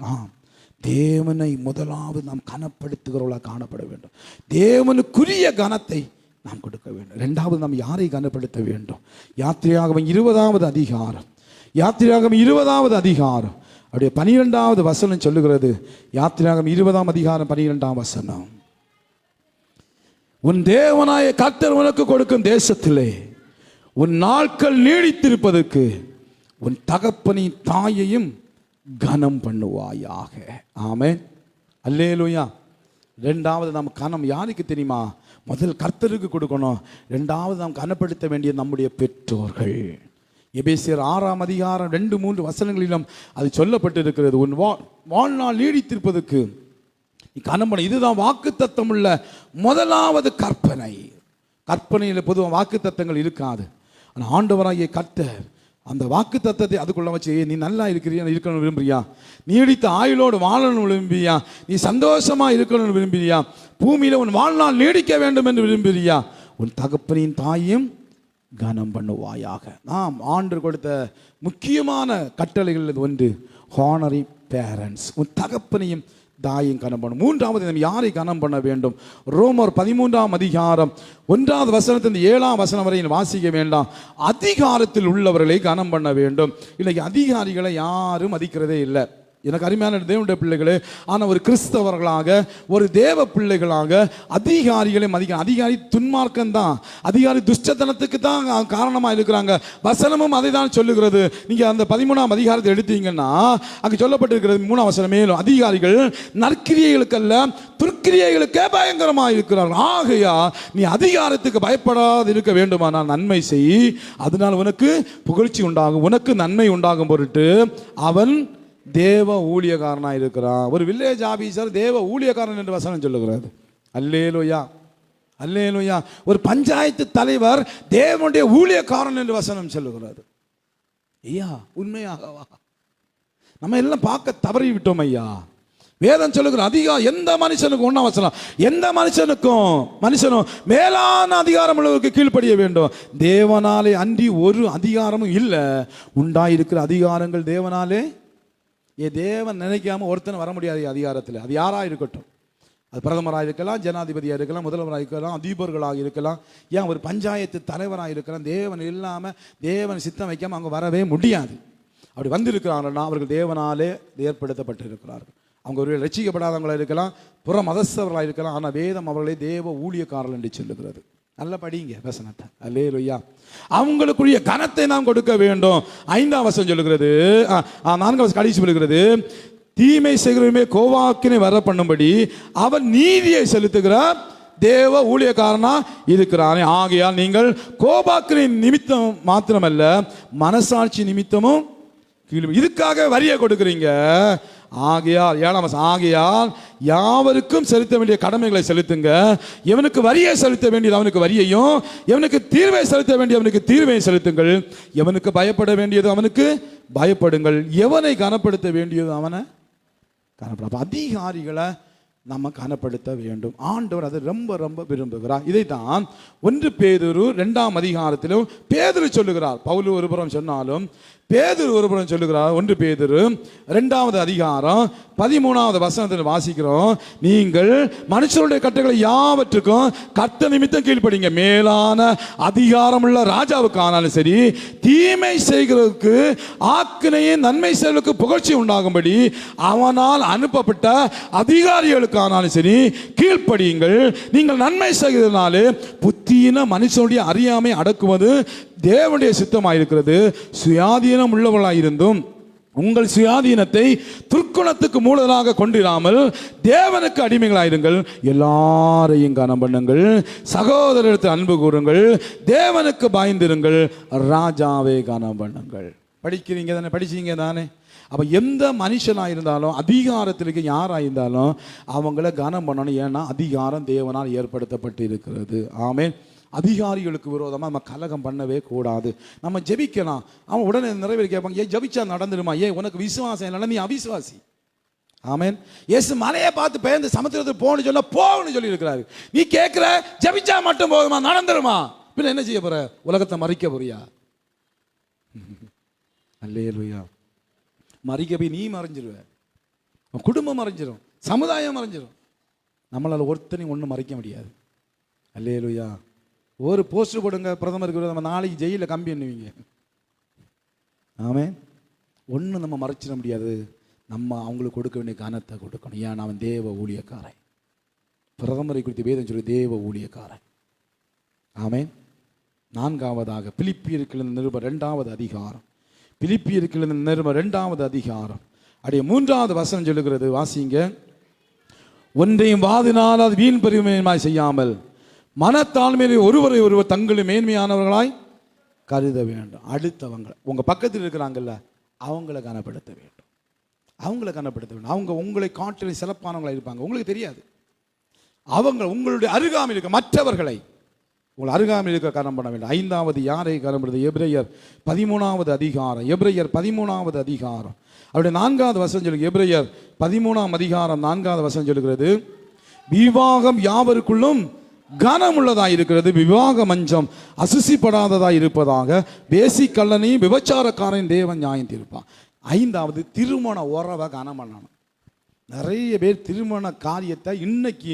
தேவனை முதலாவது நாம் கனப்படுத்துகிறவர்களாக காணப்பட வேண்டும். தேவனுக்குரிய கனத்தை நாம் கொடுக்க வேண்டும். இரண்டாவது நாம் யாரை கனப்படுத்த வேண்டும்? யாத்திரையாகமம் 20வது அதிகாரம், யாத்திரையாகமம் 20வது அதிகாரம் அப்படியே 12வது வசனம் சொல்லுகிறது. யாத்திரையாகமம் 20ஆம் அதிகாரம் 12ஆம் வசனம், உன் தேவனாய கர்த்தர் உனக்கு கொடுக்கும் தேசத்திலே உன் நாட்கள் நீடித்திருப்பதற்கு உன் தகப்பனின் தாயையும் கனம் பண்ணுவாயாக. ஆமென், அல்லேலூயா. ரெண்டாவது நாம் கனம் யாருக்கு தெரியுமா? முதல் கர்த்தருக்கு கொடுக்கணும். ரெண்டாவது நாம் கனப்படுத்த வேண்டிய நம்முடைய பெற்றோர்கள். எபேசியர் 6ஆம் அதிகாரம் 2-3 வசனங்களிலும் அது சொல்லப்பட்டிருக்கிறது. உன் வாழ்நாள் நீடித்திருப்பதற்கு நீ கனம் பண்ண. இதுதான் வாக்குத்தத்தம் உள்ள முதலாவது கற்பனை. கற்பனையில் பொதுவாக வாக்குத்தத்தங்கள் இருக்காது. ஆனால் ஆண்டவராகிய கர்த்தர் அந்த வாக்கு தத்தத்தை அதுக்குள்ள வச்சு, நீ நல்லா இருக்கிறியா, இருக்கணும்னு விரும்புறியா, நீடித்த ஆயுளோடு வாழணும் விரும்புறியா, நீ சந்தோஷமா இருக்கணும்னு விரும்புறியா, பூமியில உன் வாழ்நாள் நீடிக்க வேண்டும் என்று விரும்புறியா, உன் தகப்பனின் தாயும் கனம் பண்ணுவாயாக. நாம் ஆண்டு கொடுத்த முக்கியமான கட்டளைகள் ஒன்று ஹானரி பேரண்ட்ஸ். உன் தகப்பனையும் தாயும் கனம் பண்ணும். மூன்றாவது நம்ம யாரை கனம் பண்ண வேண்டும்? ரோமர் 13ஆம் அதிகாரம் 1வது வசனத்திலிருந்து 7ஆம் வசனம் வரை வாசிக்க வேண்டாம். அதிகாரத்தில் உள்ளவர்களை கனம் பண்ண வேண்டும். இன்னைக்கு அதிகாரிகளை யாரும் மதிக்கிறதே இல்லை. எனக்கு அருமையான தேவனுடைய பிள்ளைகளே, ஆனால் ஒரு கிறிஸ்தவர்களாக, ஒரு தேவ பிள்ளைகளாக அதிகாரிகளை மதிக்க. அதிகாரி துன்மார்க்கம்தான், அதிகாரி துஷ்டத்தனத்துக்கு தான் காரணமாக இருக்கிறாங்க. வசனமும் அதை தான் சொல்லுகிறது. நீங்கள் அந்த 13ஆம் அதிகாரத்தை எடுத்தீங்கன்னா அங்கே சொல்லப்பட்டிருக்கிறது 3ஆம் வசனம், மேலும் அதிகாரிகள் நற்கிரியைகளுக்கல்ல துர்க்கிரியைகளுக்கே பயங்கரமாக இருக்கிறார்கள். ஆகையா நீ அதிகாரத்துக்கு பயப்படாது இருக்க வேண்டுமானால் நன்மை செய், அதனால் உனக்கு புகழ்ச்சி உண்டாகும், உனக்கு நன்மை உண்டாகும் பொருட்டு அவன் தேவ ஊழியக்காரனாக இருக்கிறான். ஒரு வில்லேஜ் ஆபீசர் தேவ ஊழியக்காரன் என்று வசனம் சொல்லுகிறது. அல்லேலூயா, அல்லேலூயா. ஒரு பஞ்சாயத்து தலைவர் தேவனுடைய ஊழியக்காரன் என்று வசனம் சொல்லுகிறது. ஐயா, உண்மையாகவா? நம்ம எல்லாம் பார்க்க தவறி விட்டோம் ஐயா. வேதம் சொல்லுகிற அதிகாரம் எந்த மனுஷனுக்கும் ஒன்றாம் வசனம், எந்த மனுஷனும் மேலான அதிகாரம் உள்ளவருக்கு கீழ்ப்படிய வேண்டும். தேவனாலே அன்றி ஒரு அதிகாரமும் இல்லை. உண்டாயிருக்கிற அதிகாரங்கள் தேவனாலே. தேவன் நினைக்காம ஒருத்தனை வர முடியாது அதிகாரத்தில். அது யாராக இருக்கட்டும், அது பிரதமராக இருக்கலாம், ஜனாதிபதியாக இருக்கலாம், முதல்வராக இருக்கலாம், அதிபர்களாக இருக்கலாம், ஏன் ஒரு பஞ்சாயத்து தலைவராக இருக்கலாம். தேவன் இல்லாமல், தேவன் சித்தம் வைக்காமல் அவங்க வரவே முடியாது. அப்படி வந்திருக்கிறாங்கன்னா அவர்கள் தேவனாலே ஏற்படுத்தப்பட்டிருக்கிறார்கள். அவங்க ஒரு ரட்சிக்கப்படாதவங்களாக இருக்கலாம், புற மதஸ்தவர்களாக இருக்கலாம், ஆனால் வேதம் அவர்களை தேவ ஊழியக்காரர்கள் என்று சொல்லுகிறது. நல்ல படிங்க வசனத்தை. அல்லேலூயா. அவங்களுக்குரிய கனத்தை நாம் கொடுக்க வேண்டும். 5ஆம் வசனம் சொல்லுகிறது, 4ஆம் வசனம் கடைசி சொல்லுகிறது, தீமை செய்கிறவருமே கோவாக்கினை வர பண்ணும்படி அவன் நீதியை செலுத்துகிறார் தேவ ஊழியக்காரனா இருக்கிறானே. ஆகையால் நீங்கள் கோபாக்கின் நிமித்தம் மாத்திரமல்ல மனசாட்சி நிமித்தமும் இதுக்காக வரியை கொடுக்குறீங்க. ஆகையால் 7ஆம் வசனம், ஆகையால் யாவருக்கும் செலுத்த வேண்டிய கடமைகளை செலுத்துங்க. எவனுக்கு வரியை செலுத்த வேண்டியது அவனுக்கு வரியையும், எவனுக்கு தீர்வை செலுத்த வேண்டிய அவனுக்கு தீர்வையும் செலுத்துங்கள். எவனுக்கு பயப்பட வேண்டியது அவனுக்கு பயப்படுங்கள். எவனை கனப்படுத்த வேண்டியது அவனை கனப்பட. அதிகாரிகளை நம்ம கனப்படுத்த வேண்டும். ஆண்டவர் அதை ரொம்ப ரொம்ப விரும்புகிறார். இதைத்தான் 1 பேதுரு 2ஆம் அதிகாரத்திலும் பேதுரு சொல்லுகிறார். பவுல் ஒருபுறம் சொன்னாலும் பேதுரு ஒருபுறம் சொல்லுகிறார். 1 பேதுரு 2வது அதிகாரம் 13வது வசனத்தில் வாசிக்கிறோம், நீங்கள் மனுஷருடைய கட்டளைகளை யாவற்றுக்கும் கர்த்தர் நிமித்தம் கீழ்ப்படிங்க. மேலான அதிகாரம் உள்ள ராஜாவுக்கு ஆனாலும் சரி, தீமை செய்கிறதுக்கு ஆக்கினையின் நன்மை செய்வதற்கு புகழ்ச்சி உண்டாகும்படி அவனால் அனுப்பப்பட்ட அதிகாரிகளுக்கு ஆனாலும் சரி கீழ்ப்படியுங்கள். நீங்கள் நன்மை செய்கிறதுனாலே புத்தியின மனுஷனுடைய அறியாமை அடக்குவது தேவனுடைய சித்தமாயிருக்கிறது. சுயாதீனம் உள்ளவர்களாயிருந்தும் உங்கள் சுயாதீனத்தை துர்க்குணத்துக்கு மூலதனாக கொண்டிராமல் தேவனுக்கு அடிமைகளாயிருங்கள். எல்லாரையும் கனம் பண்ணுங்கள், சகோதரருக்கு அன்பு கூறுங்கள், தேவனுக்கு பயந்திருங்கள், ராஜாவை கனம் பண்ணுங்கள். படிக்கிறீங்க தானே, படிச்சீங்க தானே. அப்போ எந்த மனுஷனாக இருந்தாலும், அதிகாரத்திற்கு யாராக இருந்தாலும் அவங்கள கனம் பண்ணணும். ஏன்னா அதிகாரம் தேவனால் ஏற்படுத்தப்பட்டு இருக்கிறது. ஆமென். அதிகாரிகளுக்கு விரோதமாக நம்ம கலகம் பண்ணவே கூடாது. நம்ம ஜெபிக்கலாம், அவன் உடனே நிறைவேறி கேட்பாங்க, ஏன் ஜெபிச்சா நடந்துடுமா? ஏன் உனக்கு விசுவாசம் இல்லைன்னா நீ அவிசுவாசி. ஆமென். இயேசு மலையை பார்த்து பெயர்ந்து சமுத்திரத்துக்கு போன்னு சொல்ல போன்னு சொல்லி இருக்கிறாரு. நீ கேட்கிற ஜெபிச்சா மட்டும் போதுமா, நடந்துருமா? பின்ன என்ன செய்ய போற? உலகத்தை மறிக்க போறியா? அல்லேலூயா. மறிக்க போய் நீ மறைஞ்சிருவ, குடும்பம் மறைஞ்சிரும், சமுதாயம் மறைஞ்சிரும். நம்மளால ஒருத்தனையும் ஒன்றும் மறைக்க முடியாது. அல்லேலூயா. ஒரு போஸ்டர் போடுங்க பிரதமருக்கு, நம்ம நாளைக்கு ஜெயிலில் கம்பி எண்ணுவீங்க. ஆமென். ஒன்றும் நம்ம மறைச்சிட முடியாது. நம்ம அவங்களுக்கு கொடுக்க வேண்டிய கனத்தை கொடுக்கணும். ஏன் அவன் தேவ ஊழியக்காரன். பிரதமரை குறித்து வேதம் சொல்லி தேவ ஊழியக்காரன். ஆமென். நான்காவதாக பிலிப்பியருக்கு நிருபம் 2வது அதிகாரம். பிலிப்பியருக்கு நிருபம் 2வது அதிகாரம் அப்படியே 3வது வசனம் சொல்லுகிறது. வாசிங்க. ஒன்றையும் வாதினால் அது வீண் பெருமையாய் செய்யாமல் மனத்தாழ்மையிலே ஒருவரை ஒருவர் தங்களும் மேன்மையானவர்களாய் கருத வேண்டும். அடுத்தவங்க உங்க பக்கத்தில் இருக்கிறாங்கல்ல, அவங்கள கனப்படுத்த வேண்டும். அவங்கள கனப்படுத்த வேண்டும். அவங்க உங்களை காட்டிலும் சிறப்பானவங்களா இருப்பாங்க, உங்களுக்கு தெரியாது. அவங்க உங்களுடைய அருகாமையில் இருக்க மற்றவர்களை உங்கள் அருகாமையில் இருக்க கனம் பண்ண வேண்டும். 5வது யாரை கனப்படுது? எபிரேயர் 13வது அதிகாரம். எபிரேயர் 13வது அதிகாரம் அவருடைய 4வது வசனம் சொல்லுங்க. எபிரேயர் 13ஆம் அதிகாரம் 4வது வசனம் சொல்லுகிறது, விவாகம் யாவருக்குள்ளும் கனம் உள்ளதாக இருக்கிறது, விவாக மஞ்சம் அசுசிப்படாததாக இருப்பதாக வேசி கள்ளனையும் விபச்சாரக்காரன் தேவன் நியாயம் தீர்ப்பான். 5வது திருமண உறவை கனம் பண்ணணும். நிறைய பேர் திருமண காரியத்தை இன்னைக்கு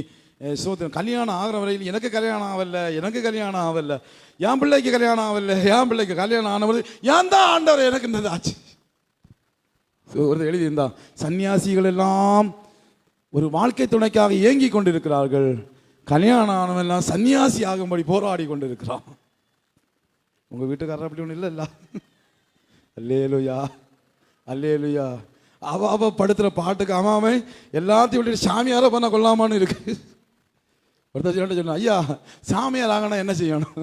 கல்யாணம் ஆகிற வரையில் எனக்கு கல்யாணம் ஆகல, எனக்கு கல்யாணம் ஆகல, என் பிள்ளைக்கு கல்யாணம் ஆகல, என் பிள்ளைக்கு கல்யாணம் ஆனவர் ஏன் தான் ஆண்டவர் எனக்கு இந்த ஆச்சு. ஒரு எழுதியிருந்தான், சன்னியாசிகள் எல்லாம் ஒரு வாழ்க்கை துணைக்காக ஏங்கி கொண்டிருக்கிறார்கள், கல்யாணம் ஆனவெல்லாம் சன்னியாசி ஆகும்படி போராடி கொண்டிருக்கிறான். உங்க வீட்டுக்காரர் அப்படி ஒன்றும் இல்லைல்ல. அல்லேலூயா, அல்லேலூயா. அவ படுத்துற பாட்டுக்கு அம்மாவே எல்லாத்தையும் விட்டு சாமியார பண்ண கொள்ளாமான்னு இருக்கு. ஒருத்தர் சொன்ன, ஐயா சாமியார் ஆகணும் என்ன செய்யணும்?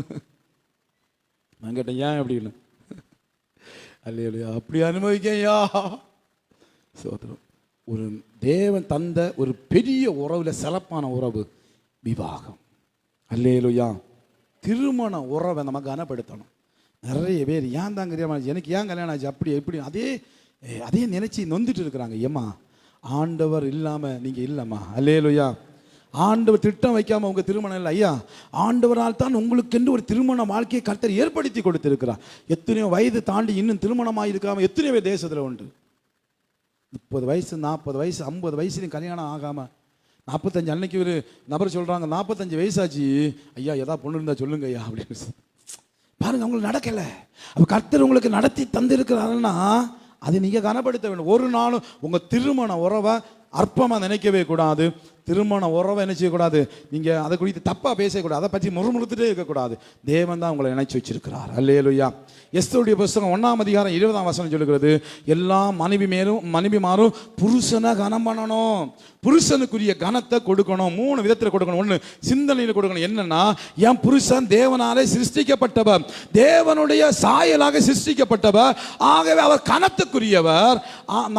நான் கேட்டேன், ஏன் அப்படின்னு. அல்லேலூயா. அப்படி அனுபவிக்க ஐயா. சோதரம். ஒரு தேவன் தந்த ஒரு பெரிய உறவுல சிறப்பான உறவு விவாகம். அல்லேலூயா. திருமண உறவை நம்ம கனப்படுத்தணும். நிறைய பேர் ஏன் தான் தெரியாம எனக்கு ஏன் கல்யாணம் ஆச்சு அப்படி எப்படி அதே நினைச்சு நொந்துட்டு இருக்கிறாங்க. ஏம்மா ஆண்டவர் இல்லாம நீங்க இல்லம்மா. அல்லேலூயா. ஆண்டவர் திட்டம் வைக்காம உங்க திருமணம் இல்லை ஐயா. ஆண்டவரால் தான் உங்களுக்கு என்று ஒரு திருமண வாழ்க்கையை கர்த்தர் ஏற்படுத்தி கொடுத்திருக்கிறார். எத்தனையோ வயது தாண்டி இன்னும் திருமணமாக இருக்காம எத்தனையோ தேசத்துல உண்டு. 30 வயசு 40 வயசு 50 வயசுலையும் கல்யாணம் ஆகாம 45 அன்னைக்கு ஒரு நபர் சொல்றாங்க, 45 வயசாச்சு ஐயா, ஏதா பொண்ணு இருந்தா சொல்லுங்க ஐயா அப்படின்னு பாருங்க. உங்களுக்கு நடக்கல, அப்ப கர்த்தர் உங்களுக்கு நடத்தி தந்திருக்கிறாருன்னா அதை நீங்க கனப்படுத்த வேண்டும். ஒரு நாளும் உங்க திருமண உறவை அற்பமா நினைக்கவே கூடாது. திருமண உறவை என்ன செய்யக்கூடாது, நீங்க அதை குறித்து தப்பா பேசக்கூடாது, அதை பற்றி முறுமுறுத்துட்டே இருக்கக்கூடாது. தேவன் தான் உங்களை இணைச்சு வச்சிருக்கிறார். அல்லேலூயா. எஸ்தருடைய புத்தகம் 1ஆம் அதிகாரம் 20ஆம் வசனம் சொல்லுகிறது, எல்லா மனைவிமாரும் புருஷனை கனம் பண்ணணும், புருஷனுக்குரிய கனத்தை கொடுக்கணும். 3 விதத்தில் கொடுக்கணும். 1 சிந்தனையில் கொடுக்கணும். என்னன்னா, என் புருஷன் தேவனாலே சிருஷ்டிக்கப்பட்டவர், தேவனுடைய சாயலாக சிருஷ்டிக்கப்பட்டவர், ஆகவே அவர் கனத்துக்குரியவர்,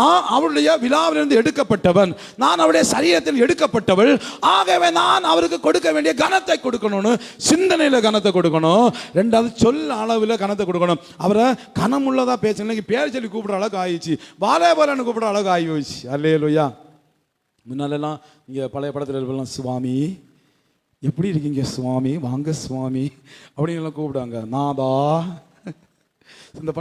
நான் அவருடைய விழாவிலிருந்து எடுக்கப்பட்டவன், நான் அவருடைய சரீரத்தில் எடுக்கப்பட்டவள், ஆகவே நான் அவருக்கு கொடுக்க வேண்டிய கனத்தை கொடுக்கணும்னு சிந்தனையில கனத்தை கொடுக்கணும். 2வது சொல் அளவில் கனத்தை கொடுக்கணும். அவரை கனம் உள்ளதா பேசணும். பேர் சொல்லி கூப்பிடுற அளவுக்கு ஆயிடுச்சு, வாலேபலன்னு கூப்பிடுற அளவுக்கு ஆகி போயிடுச்சு. அல்லேலூயா. முன்னாலெல்லாம் இங்கே பழைய படத்தில் சுவாமி எப்படி இருக்கீங்க, சுவாமி வாங்க சுவாமி அப்படின்னு கூப்பிடுவாங்க. நாதா. இந்த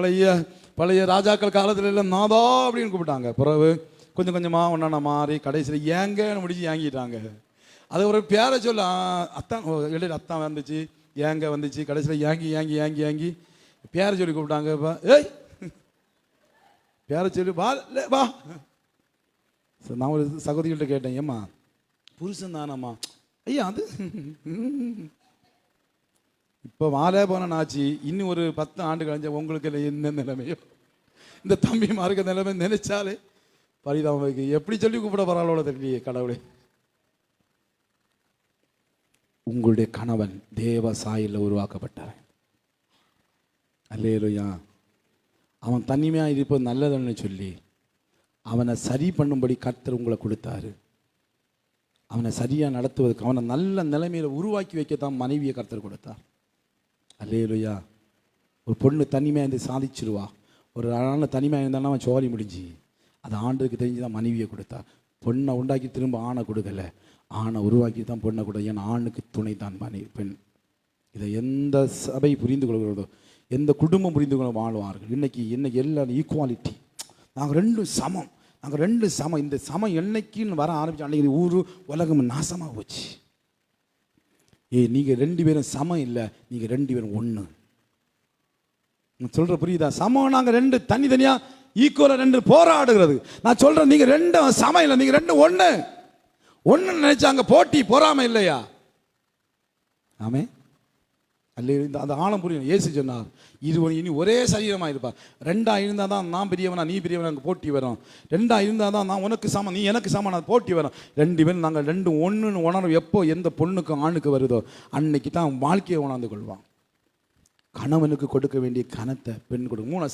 பழைய ராஜாக்கள் காலத்துல எல்லாம் நாதா அப்படின்னு கூப்பிட்டாங்க. பிறகு கொஞ்சம் கொஞ்சமாக ஒன்றா மாறி கடைசியில் ஏங்கன்னு முடிச்சு ஏங்கிட்டாங்க. அது ஒரு பேரை சொல்ல அத்தான் இடையில அத்தான் வந்துச்சு, ஏங்க வந்துச்சு, கடைசியில் ஏங்கி ஏங்கி ஏங்கி ஏங்கி பேரை சொல்லி கூப்பிட்டாங்க. இப்போ ஏய் பேரை சொல்லி வா வா. நான் ஒரு சகோதரிகிட்ட கேட்டேன், ஏம்மா புருஷன் தானம்மா? ஐயா அது இப்போ வாலே போன ஆச்சு, இன்னும் ஒரு 10 ஆண்டு கழிஞ்ச உங்களுக்கு என்ன நிலைமையோ இந்த தம்பிமாருக்கு நிலைமை நினைச்சாலே பரிதாபம். எப்படி சொல்லி கூப்பிட போறாளோட தெரியலையே கடவுளே. உங்களுடைய கணவன் தேவ சாயலில் உருவாக்கப்பட்டார். அல்லேலூயா. அவன் தனிமையா இருப்பது நல்லதுன்னு சொல்லி அவனை சரி பண்ணும்படி கர்த்தர் உங்களை கொடுத்தாரு. அவனை சரியா நடத்துவதற்கு, அவனை நல்ல நிலைமையில உருவாக்கி வைக்கத்தான் மனைவியை கர்த்தர் கொடுத்தார். அல்லேலூயா. ஒரு பொண்ணு தனிமையா இருந்து சாதிச்சிருவா. ஒரு ஆள் தனிமையா இருந்தாலும் அவன் சோழி முடிஞ்சு அது ஆண்டுக்கு தெரிஞ்சுதான் மனைவியை கொடுத்தார். பொண்ணை உண்டாக்கி திரும்ப ஆணை கொடுக்கல, ஆணை உருவாக்கி தான் பொண்ணை கொடு. ஏன்னா ஆணுக்கு துணை தான் பெண். இதை எந்த சபை புரிந்து கொள்கிறதோ, எந்த குடும்பம் புரிந்து கொள்ள வாழ்வார்கள். இன்னைக்கு எல்லாரும் ஈக்குவாலிட்டி, நாங்கள் ரெண்டும் சமம், நாங்கள் ரெண்டும் சமம். இந்த சமம் என்னைக்குன்னு வர ஆரம்பிச்சு அன்றைக்கி ஊர் உலகம் நாசமாக போச்சு. நீங்கள் 2 பேரும் சமம் இல்லை, நீங்கள் 2 பேரும் ஒன்று. சொல்கிற புரியுதா? சமம் நாங்கள் 2 தனித்தனியாக ஈக்குவலாக 2 போராடுகிறது. நான் சொல்கிறேன், நீங்கள் 2 சமம் இல்லை, நீங்கள் 2 ஒன்று நினைச்சாங்க. போட்டி பொறாமை இல்லையா? ஆமே அல்ல. அந்த ஆழம் புரியும். இயேசு சொன்னார், இருவன் இனி ஒரே சரீரமாக இருப்பார். 2 இருந்தால் தான் நான் பெரியவனா நீ பெரியவனா, அங்கே போட்டி வரும். 2 இருந்தால் தான் நான் உனக்கு சமம் நீ எனக்கு சமம், அது போட்டி வரும். 2 பேரும் நாங்கள் 2 ஒன்றுன்னு உணர்வு எப்போ எந்த பொண்ணுக்கும் ஆணுக்கு வருதோ அன்னைக்கு தான் வாழ்க்கையை உணர்ந்து கொள்வான். கணவனுக்கு கொடுக்க வேண்டிய கனத்தை பெண் கொடுக்கும். 3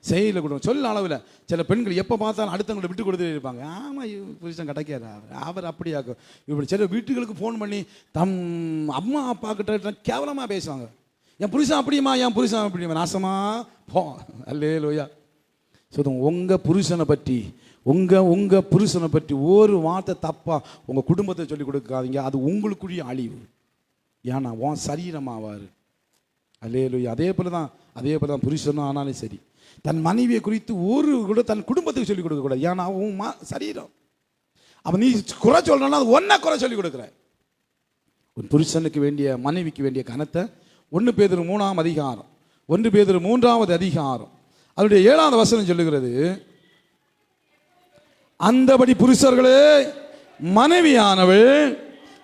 செயலில் கொடுக்கும். சொல்ல அளவில் சில பெண்கள் எப்போ பார்த்தாலும் அடுத்தவங்களை விட்டு கொடுத்துட்டு இருப்பாங்க. ஆமாம், புருஷன் கிடைக்காது, அவர் அப்படியாக்கும் இப்படி. சில வீட்டுகளுக்கு ஃபோன் பண்ணி தம் அம்மா அப்பா கிட்ட கேவலமாக பேசுவாங்க. என் புருஷன் அப்படியுமா, என் புருஷன் அப்படியுமா, நாசமா போ. அல்லேலூயா. சொல்லுங்க, உங்கள் புருஷனை பற்றி உங்கள் புருஷனை பற்றி ஒரு வார்த்தை தப்பாக உங்கள் குடும்பத்தை சொல்லி கொடுக்காதீங்க. அது உங்களுக்குரிய அழிவு. ஏன்னா உன் சரீரமாவார். அல்லேலூயா. அதே போல தான் புருஷனும் ஆனாலும் சரி, தன் மனைவியை குறித்து ஒரு கூட தன் குடும்பத்துக்கு சொல்லிக் கொடுக்கக்கூடாது. ஏன்னா அவன் சரீரம். அப்போ நீ குறை சொல்லணும்னா அது ஒன்றை குறை சொல்லிக் கொடுக்குற. உன் புருஷனுக்கு வேண்டிய மனைவிக்கு வேண்டிய கனத்தை 1 பேதுரு 3ஆம் அதிகாரம் 1 பேதுரு 3ஆவது அதிகாரம் அதனுடைய 7ஆவது வசனம் சொல்லுகிறது, அந்தபடி புருஷர்களே மனைவியானவள்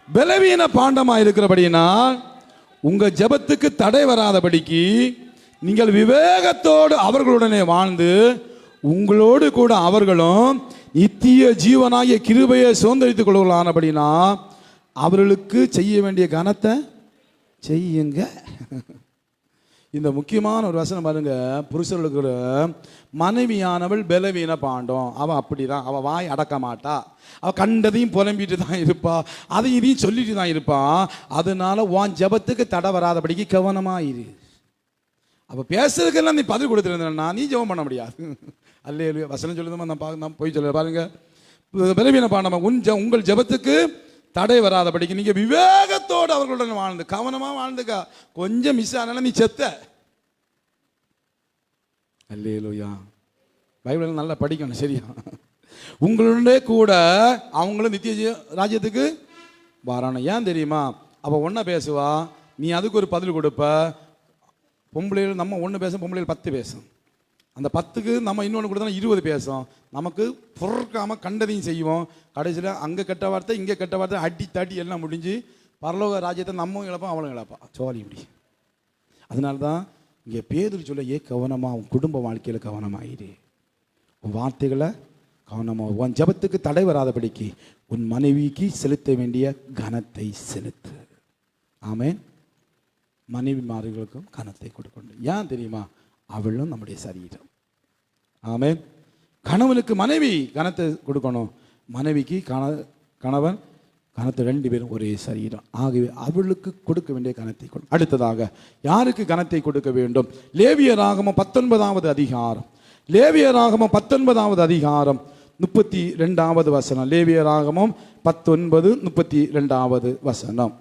பலவீன பாண்டமாக இருக்கிறபடியினால் உங்கள் ஜெபத்துக்கு தடை வராதபடிக்கு நீங்கள் விவேகத்தோடு அவர்களுடனே வாழ்ந்து உங்களோடு கூட அவர்களும் நித்திய ஜீவனாகிய கிருபையை சுதந்திரித்துக் கொள்வர்களானபடினா அவர்களுக்கு செய்ய வேண்டிய கனத்தை செய்யுங்க. இந்த முக்கியமான ஒரு வசனம் பாருங்க. புருஷர்களுக்கு மனைவியானவள் பலவீன பாண்டம். அவள் அப்படிதான், அவள் வாய் அடக்க மாட்டா, அவள் கண்டதையும் புலம்பிட்டு தான் இருப்பா, அதையும் இதையும் சொல்லிட்டு தான் இருப்பான். அதனால உன் ஜெபத்துக்கு தடை வராதபடிக்கு கவனமாயிரு. அப்போ பேசுறதுக்கெல்லாம் நீ பதில் கொடுத்துருந்தா நீ ஜெபம் பண்ண முடியாது. அல்லேலூயா. வசனம் சொல்லுதமா நான் போய் சொல்ல பாருங்க. பலவீன பாண்டமா உங்கள் ஜெபத்துக்கு தடை வராதபடிக்கு நீங்கள் விவேகத்தோடு அவர்களுடன் வாழ்ந்து கவனமாக வாழ்ந்துக்கா. கொஞ்சம் மிஸ் ஆனாலும் நீ செத்த. அல்லேலூயா. பைபிள் நல்லா படிக்கணும், சரியா? உங்களுடைய கூட அவங்களும் நித்திய ராஜ்யத்துக்கு வரானும். ஏன் தெரியுமா? அவள் ஒன்றா பேசுவா, நீ அதுக்கு ஒரு பதில் கொடுப்ப. பொம்பளைகள் நம்ம ஒன்று பேசும், பொம்பளைகள் 10 பேசும். அந்த 10க்கு நம்ம இன்னொன்று கொடுத்தா 20 பேசும். நமக்கு பொறுக்காமல் கண்டதையும் செய்வோம். கடைசியில் அங்கே கெட்ட வார்த்தை இங்கே கெட்ட வார்த்தை அடி தடி எல்லாம் முடிஞ்சு பரலோக ராஜ்யத்தை நம்மவும் இழப்போம், அவளும் இழப்பா. சோழி இப்படி. அதனால தான் இங்கே பேதுரு சொல்ல, கவனமாக உன் குடும்ப வாழ்க்கையில் கவனமாயிரு, உன் வார்த்தைகளை கவனமாக, உன் ஜெபத்துக்கு தடை வராதபடிக்கு உன் மனைவிக்கு செலுத்த வேண்டிய கனத்தை செலுத்து. ஆமென். மனைவிமார்களுக்கும் கனத்தை கொடுக்கணும். ஏன் தெரியுமா? அவளும் நம்முடைய சரீரம். ஆமென். கணவனுக்கு மனைவி கனத்தை கொடுக்கணும், மனைவிக்கு கணவன் கனத்தை. 2 பேரும் ஒரே சரீரம். ஆகவே அவளுக்கு கொடுக்க வேண்டிய கனத்தை கொடு. அடுத்ததாக யாருக்கு கனத்தை கொடுக்க வேண்டும்? லேவியராகமம் 19ஆவது அதிகாரம் 19ஆவது அதிகாரம் 32வது வசனம். லேவியராகமம் 19:32வது வசனம்.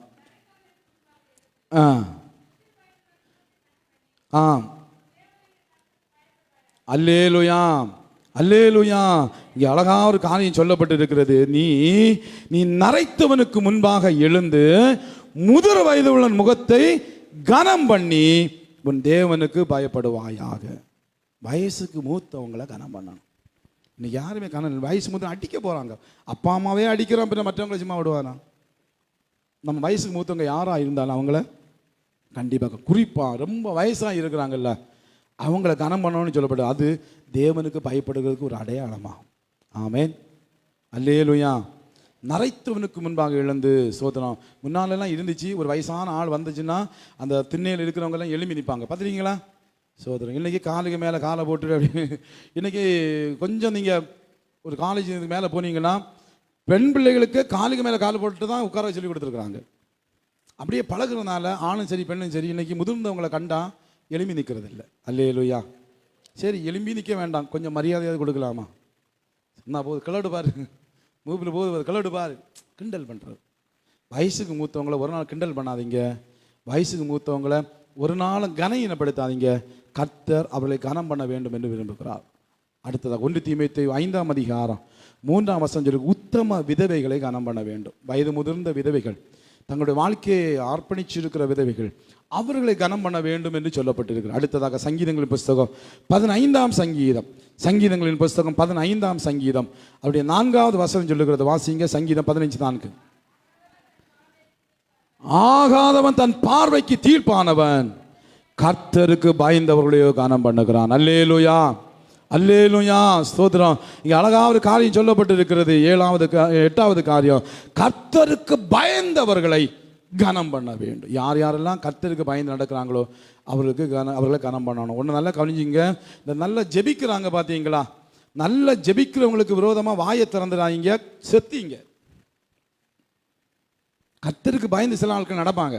அல்லேலூயா, அல்லேலூயா. இங்கே அழகா ஒரு காரியம் சொல்லப்பட்டு இருக்கிறது. நீ நரைத்தவனுக்கு முன்பாக எழுந்து முதிர் வயது உள்ள முகத்தை கனம் பண்ணி உன் தேவனுக்கு பயப்படுவாயாக. வயசுக்கு மூத்தவங்களை கனம் பண்ணணும். இன்னைக்கு யாருமே வயசு மூத்த அடிக்க போறாங்க. அப்பா அம்மாவே அடிக்கிறோம், பின்ன மற்றவங்களை சும்மா விடுவாரா? நம்ம வயசுக்கு மூத்தவங்க யாரா இருந்தாலும் அவங்கள கண்டிப்பாக, குறிப்பாக ரொம்ப வயசாக இருக்கிறாங்கல்ல, அவங்கள கனம் பண்ணணும்னு சொல்லப்படும். அது தேவனுக்கு பயப்படுகிறதுக்கு ஒரு அடையாளமாகும். ஆமென். அல்லேலூயா. நரைத்தவனுக்கு முன்பாக எழுந்து சோதனம். முன்னாலெல்லாம் இருந்துச்சு, ஒரு வயசான ஆள் வந்துச்சுன்னா அந்த திண்ணையில் இருக்கிறவங்கெல்லாம் எழுப்பி நிற்பாங்க, பார்த்துருக்கீங்களா? சோதனம். இன்றைக்கி காலுக்கு மேலே காலை போட்டுட்டு அப்படின்னு. இன்றைக்கி கொஞ்சம் நீங்கள் ஒரு காலேஜ் மேலே போனீங்கன்னா பெண் பிள்ளைகளுக்கு காலுக்கு மேலே காலை போட்டு தான் உட்கார சொல்லி கொடுத்துருக்குறாங்க. அப்படியே பழகுறதுனால ஆணும் சரி பெண்ணும் சரி இன்றைக்கி முதிர்ந்தவங்களை கண்டா எலும்பி நிற்கிறது இல்லை. அல்லேலூயா. சரி, எலும்பி நிற்க வேண்டாம், கொஞ்சம் மரியாதையாக கொடுக்கலாமா? நான் போது கிளடு பாரு, மூப்பில் போது கலடு பாரு, கிண்டல் பண்ணுறது. வயசுக்கு மூத்தவங்களை ஒரு நாள் கிண்டல் பண்ணாதீங்க. வயசுக்கு மூத்தவங்களை ஒரு நாளும் கனயினப்படுத்தாதீங்க. கர்த்தர் அவர்களை கனம் பண்ண வேண்டும் என்று விரும்புகிறார். அடுத்ததாக 1 தீமோத்தேயு 5ஆம் அதிகாரம் 3ஆம் வசனம் சொல்லி, உத்தம விதவைகளை கனம் பண்ண வேண்டும். வயது முதிர்ந்த விதவைகள், தங்களுடைய வாழ்க்கையை அர்ப்பணிச்சிருக்கிற விதவைகள், அவர்களை கனம் பண்ண வேண்டும் என்று சொல்லப்பட்டிருக்கிறது. அடுத்ததாக சங்கீதங்களின் புஸ்தகம் 15ஆம் சங்கீதம், சங்கீதங்களின் புஸ்தகம் 15ஆம் சங்கீதம் அவருடைய 4வது வசனம் சொல்லுகிறது. வாசிங்க. சங்கீதம் 15:4. ஆகாதவன் தன் பார்வைக்கு தீர்ப்பானவன், கர்த்தருக்கு பயந்தவர்களையோ கனம் பண்ணுகிறான். அல்லேலூயா, அல்லேலூயா, ஸ்தோத்திரம். இங்கே அழகாக ஒரு காரியம் சொல்லப்பட்டிருக்கிறது. 8வது காரியம், கர்த்தருக்கு பயந்தவர்களை கனம் பண்ண வேண்டும். யார் யாரெல்லாம் கர்த்தருக்கு பயந்து நடக்கிறாங்களோ அவர்களை கனம் பண்ணணும். ஒன்று நல்லா கவனிச்சிங்க. இந்த நல்லா ஜெபிக்கிறாங்க பார்த்தீங்களா, நல்லா ஜெபிக்கிறவங்களுக்கு விரோதமாக வாயை திறந்துடாதீங்க, செத்தீங்க. கர்த்தருக்கு பயந்து சில ஆட்கள் நடப்பாங்க.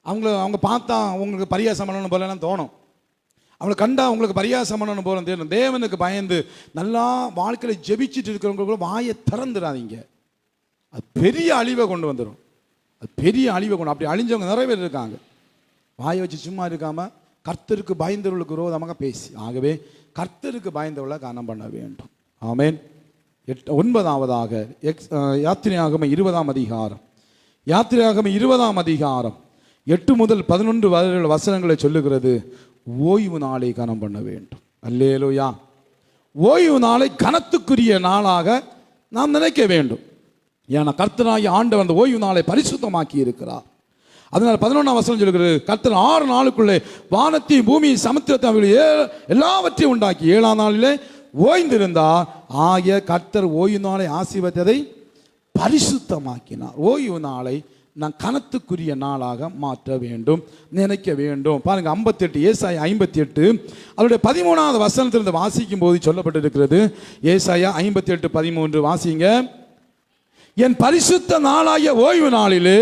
அவங்க பார்த்தா அவங்களுக்கு பரியாசம் பண்ணணும் போலலாம் தோணும். அவங்களை கண்டா அவங்களுக்கு பரியாசம் பண்ணணும் போல தோணும். தேவனுக்கு பயந்து நல்லா வாழ்க்கையில் ஜெபிச்சுட்டு இருக்கிறவங்க வாயை திறந்துடாதீங்க. அது பெரிய அழிவை கொண்டு வந்துடும். அது பெரிய அழிவை கொண்டு, அப்படி அழிஞ்சவங்க நிறைய பேர் இருக்காங்க. வாயை வச்சு சும்மா இருக்காமல் கர்த்தருக்கு பயந்தவர்களுக்கு விரோதமாக பேசி. ஆகவே கர்த்தருக்கு பயந்தவர்களை கனம் பண்ண வேண்டும். ஆமேன். 9வதாக யாத்திரையாகமம் 20ஆம் அதிகாரம், யாத்திரையாகமம் 20ஆம் அதிகாரம் 8 முதல் 11 வசனங்களை சொல்லுகிறது. ஓய்வு நாளை கனம் பண்ண வேண்டும். அல்லேலூயா. ஓய்வு நாளை கனத்துக்குரிய நாளாக நாம் நினைக்க வேண்டும். ஏன்னா கர்த்தராகிய ஆண்டவர் அந்த ஓய்வு நாளை பரிசுத்தமாக்கி இருக்கிறார். அதனால் 11ஆம் வசனம் சொல்லுகிறது, கர்த்தர் 6 நாளுக்குள்ளே வானத்தையும் பூமியை சமுத்திரத்தை எல்லாவற்றையும் உண்டாக்கி 7ஆம் நாளிலே ஓய்ந்திருந்தார். ஆகிய கர்த்தர் ஓய்வு நாளை ஆசீர்வதித்ததை பரிசுத்தமாக்கினார். ஓய்வு நாளை நான் கனத்துக்குரிய நாளாக மாற்ற வேண்டும், நினைக்க வேண்டும். பாருங்க 58, ஏசாயா 58 அவருடைய 13வது வசனத்திலிருந்து வாசிக்கும் போது சொல்லப்பட்டிருக்கிறது. ஏசாயா 58:13 வாசிங்க. என் பரிசுத்த நாளாகிய ஓய்வு நாளிலே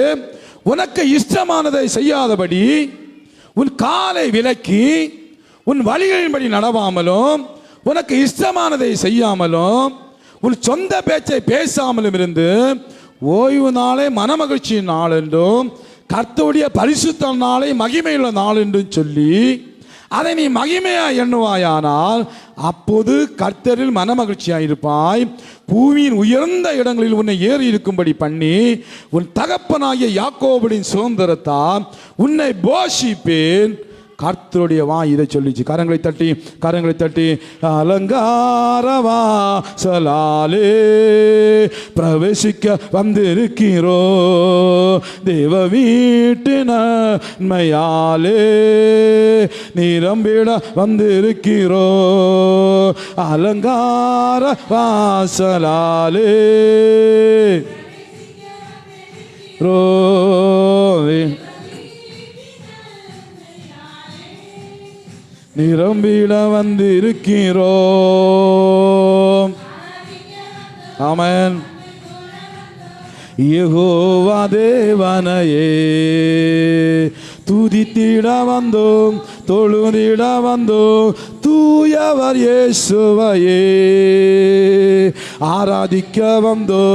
உனக்கு இஷ்டமானதை செய்யாதபடி உன் காலை விலக்கி உன் வழிகளின்படி நடவாமலும் உனக்கு இஷ்டமானதை செய்யாமலும் உன் சொந்த பேச்சை பேசாமலும் இருந்து ஓய்வு நாளை மனமகிழ்ச்சியின் நாள் என்றும் கர்த்தருடைய பரிசுத்த நாளை மகிமையுள்ள நாள் என்றும் சொல்லி அதை நீ மகிமையா எண்ணுவாயானால் அப்போது கர்த்தரில் மனமகிழ்ச்சியாயிருப்பாய். பூமியின் உயர்ந்த இடங்களில் உன்னை ஏறி இருக்கும்படி பண்ணி உன் தகப்பனாகிய யாக்கோபுவின் சுதந்திரத்தால் உன்னை போஷிப்பேன். கர்த்தருடைய வாய் இதை சொல்லிச்சு. கரங்களை தட்டி அலங்காரவா சலாலே பிரவேசிக்க வந்திருக்கிறோ தேவ வீட்டு நன்மையாலே நிரம்பிட வந்திருக்கிறோ அலங்கார வாசலாலே ரோவே நிரம்பிட வந்திருக்கிறோம். ஆமென். யெகோவா தேவனையே துதித்திட வந்தோம், தொழுதிட வந்தோம், தூயவர் இயேசுவையே ஆராதிக்க வந்தோ,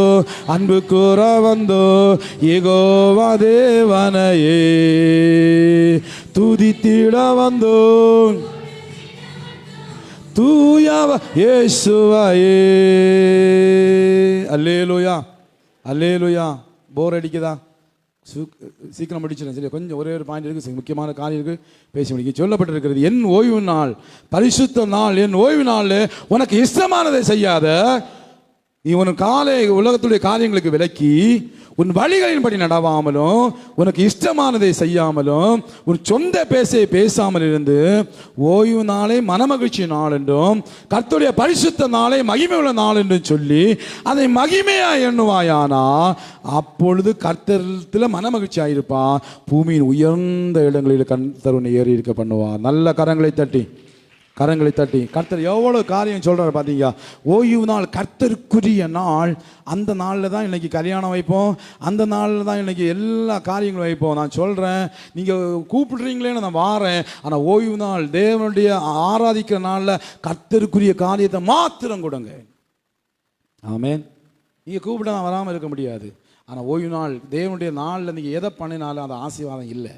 அன்பு கூற வந்தோ, யெகோவா தேவனையே துதித்திட வந்தோம், தூயவர் இயேசுவையே. அல்லேலூயா, அல்லேலூயா. போர் அடிக்குதா? சீக்கிரம் முடிச்சிடும். சரி, கொஞ்சம் ஒரே ஒரு பாயிண்ட் இருக்குது, முக்கியமான காரியம் இருக்குது, பேசி முடிக்க. சொல்லப்பட்டிருக்கிறது, என் ஓய்வு நாள் பரிசுத்த நாள், என் ஓய்வு நாள் உனக்கு இஷ்டமானதை செய்யாத, நீ உன் காலை உலகத்துடைய காரியங்களுக்கு விலக்கி உன் வழிகளின்படி நடவாமலும் உனக்கு இஷ்டமானதை செய்யாமலும் உன் சொந்த பேசை பேசாமல் இருந்து ஓய்வு நாளை மனமகிழ்ச்சி நாள் என்றும் கர்த்தருடைய பரிசுத்த நாளை மகிமையுள்ள நாள் என்றும் சொல்லி அதை மகிமையா எண்ணுவாயானா அப்பொழுது கர்த்தரிடத்தில் மனமகிழ்ச்சியாயிருப்பா. பூமியின் உயர்ந்த இடங்களில் கர்த்தர் உன்னை ஏறி இருக்க பண்ணுவார். நல்ல கரங்களை தட்டி கர்த்தர் எவ்வளோ காரியம் சொல்கிறார் பார்த்தீங்க. ஓய்வு நாள் கர்த்தருக்குரிய நாள். அந்த நாளில் தான் இன்றைக்கி கல்யாணம் வைப்போம், அந்த நாளில் தான் இன்றைக்கி எல்லா காரியங்களும் வைப்போம். நான் சொல்கிறேன், நீங்கள் கூப்பிடுறீங்களேன்னு நான் வாரேன். ஆனால் ஓய்வு நாள் தேவனுடைய ஆராதிக்கிற நாளில் கர்த்தருக்குரிய காரியத்தை மாத்திரம் கொடுங்க. ஆமென். நீங்கள் கூப்பிட்டா வராமல் இருக்க முடியாது. ஆனால் ஓய்வு நாள் தேவனுடைய நாளில் நீங்கள் எதை பண்ணினாலும் அந்த ஆசீர்வாதம் இல்லை.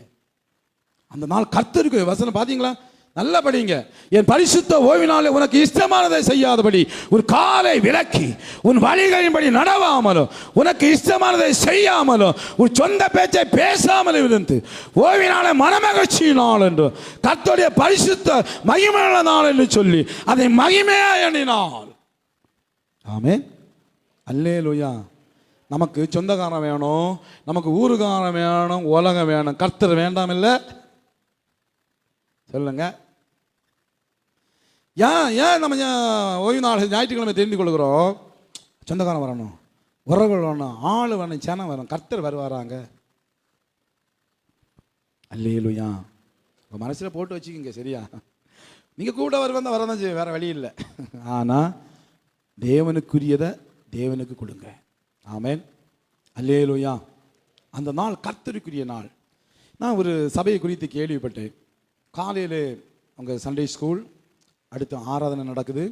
அந்த நாள் கர்த்தருக்கு வசனம் பார்த்தீங்களா? நல்லா படிங்க. என் பரிசுத்த ஓய்வினாலே உனக்கு இஷ்டமானதை செய்யாதபடி ஒரு காலை விலக்கி உன் வழிகளின்படி நடவாமலும் உனக்கு இஷ்டமானதை செய்யாமலும் உன் சொந்த பேச்சை பேசாமலும் இருந்து ஓய்வினாலே மனமகிழ்ச்சி நாள் என்று கர்த்தருடைய பரிசுத்த மகிமையுள்ள நாள் என்று சொல்லி அதை மகிமையா எண்ணினாள். ஆமென், அல்லேலூயா. நமக்கு சொந்தக்காரன் வேணும், நமக்கு ஊருக்காரன் வேணும், உலகம் வேணும், கர்த்தர் வேண்டாம் இல்லை? சொல்லுங்க. ஏன் நம்ம ஓய்வு நாள் ஞாயிற்றுக்கிழமை தெரிந்து கொள்கிறோம்? சொந்தக்காரன் வரணும், உறவுகள் வரணும், ஆள் வரணும், சனம் வரணும், கர்த்தர் வருவாராங்க. அல்லேலூயா. உங்கள் மனசில் போட்டு வச்சுக்கிங்க, சரியா? நீங்கள் கூட வருவந்தா வரதான் செய்ய, வேறு வழி இல்லை. ஆனால் தேவனுக்குரியதை தேவனுக்கு கொடுங்க. ஆமென், அல்லேலூயா. அந்த நாள் கர்த்தருக்குரிய நாள். நான் ஒரு சபையை குறித்து கேள்விப்பட்டேன். காலையில் அவங்க சண்டே ஸ்கூல், அடுத்து ஆராதனை நடக்குது.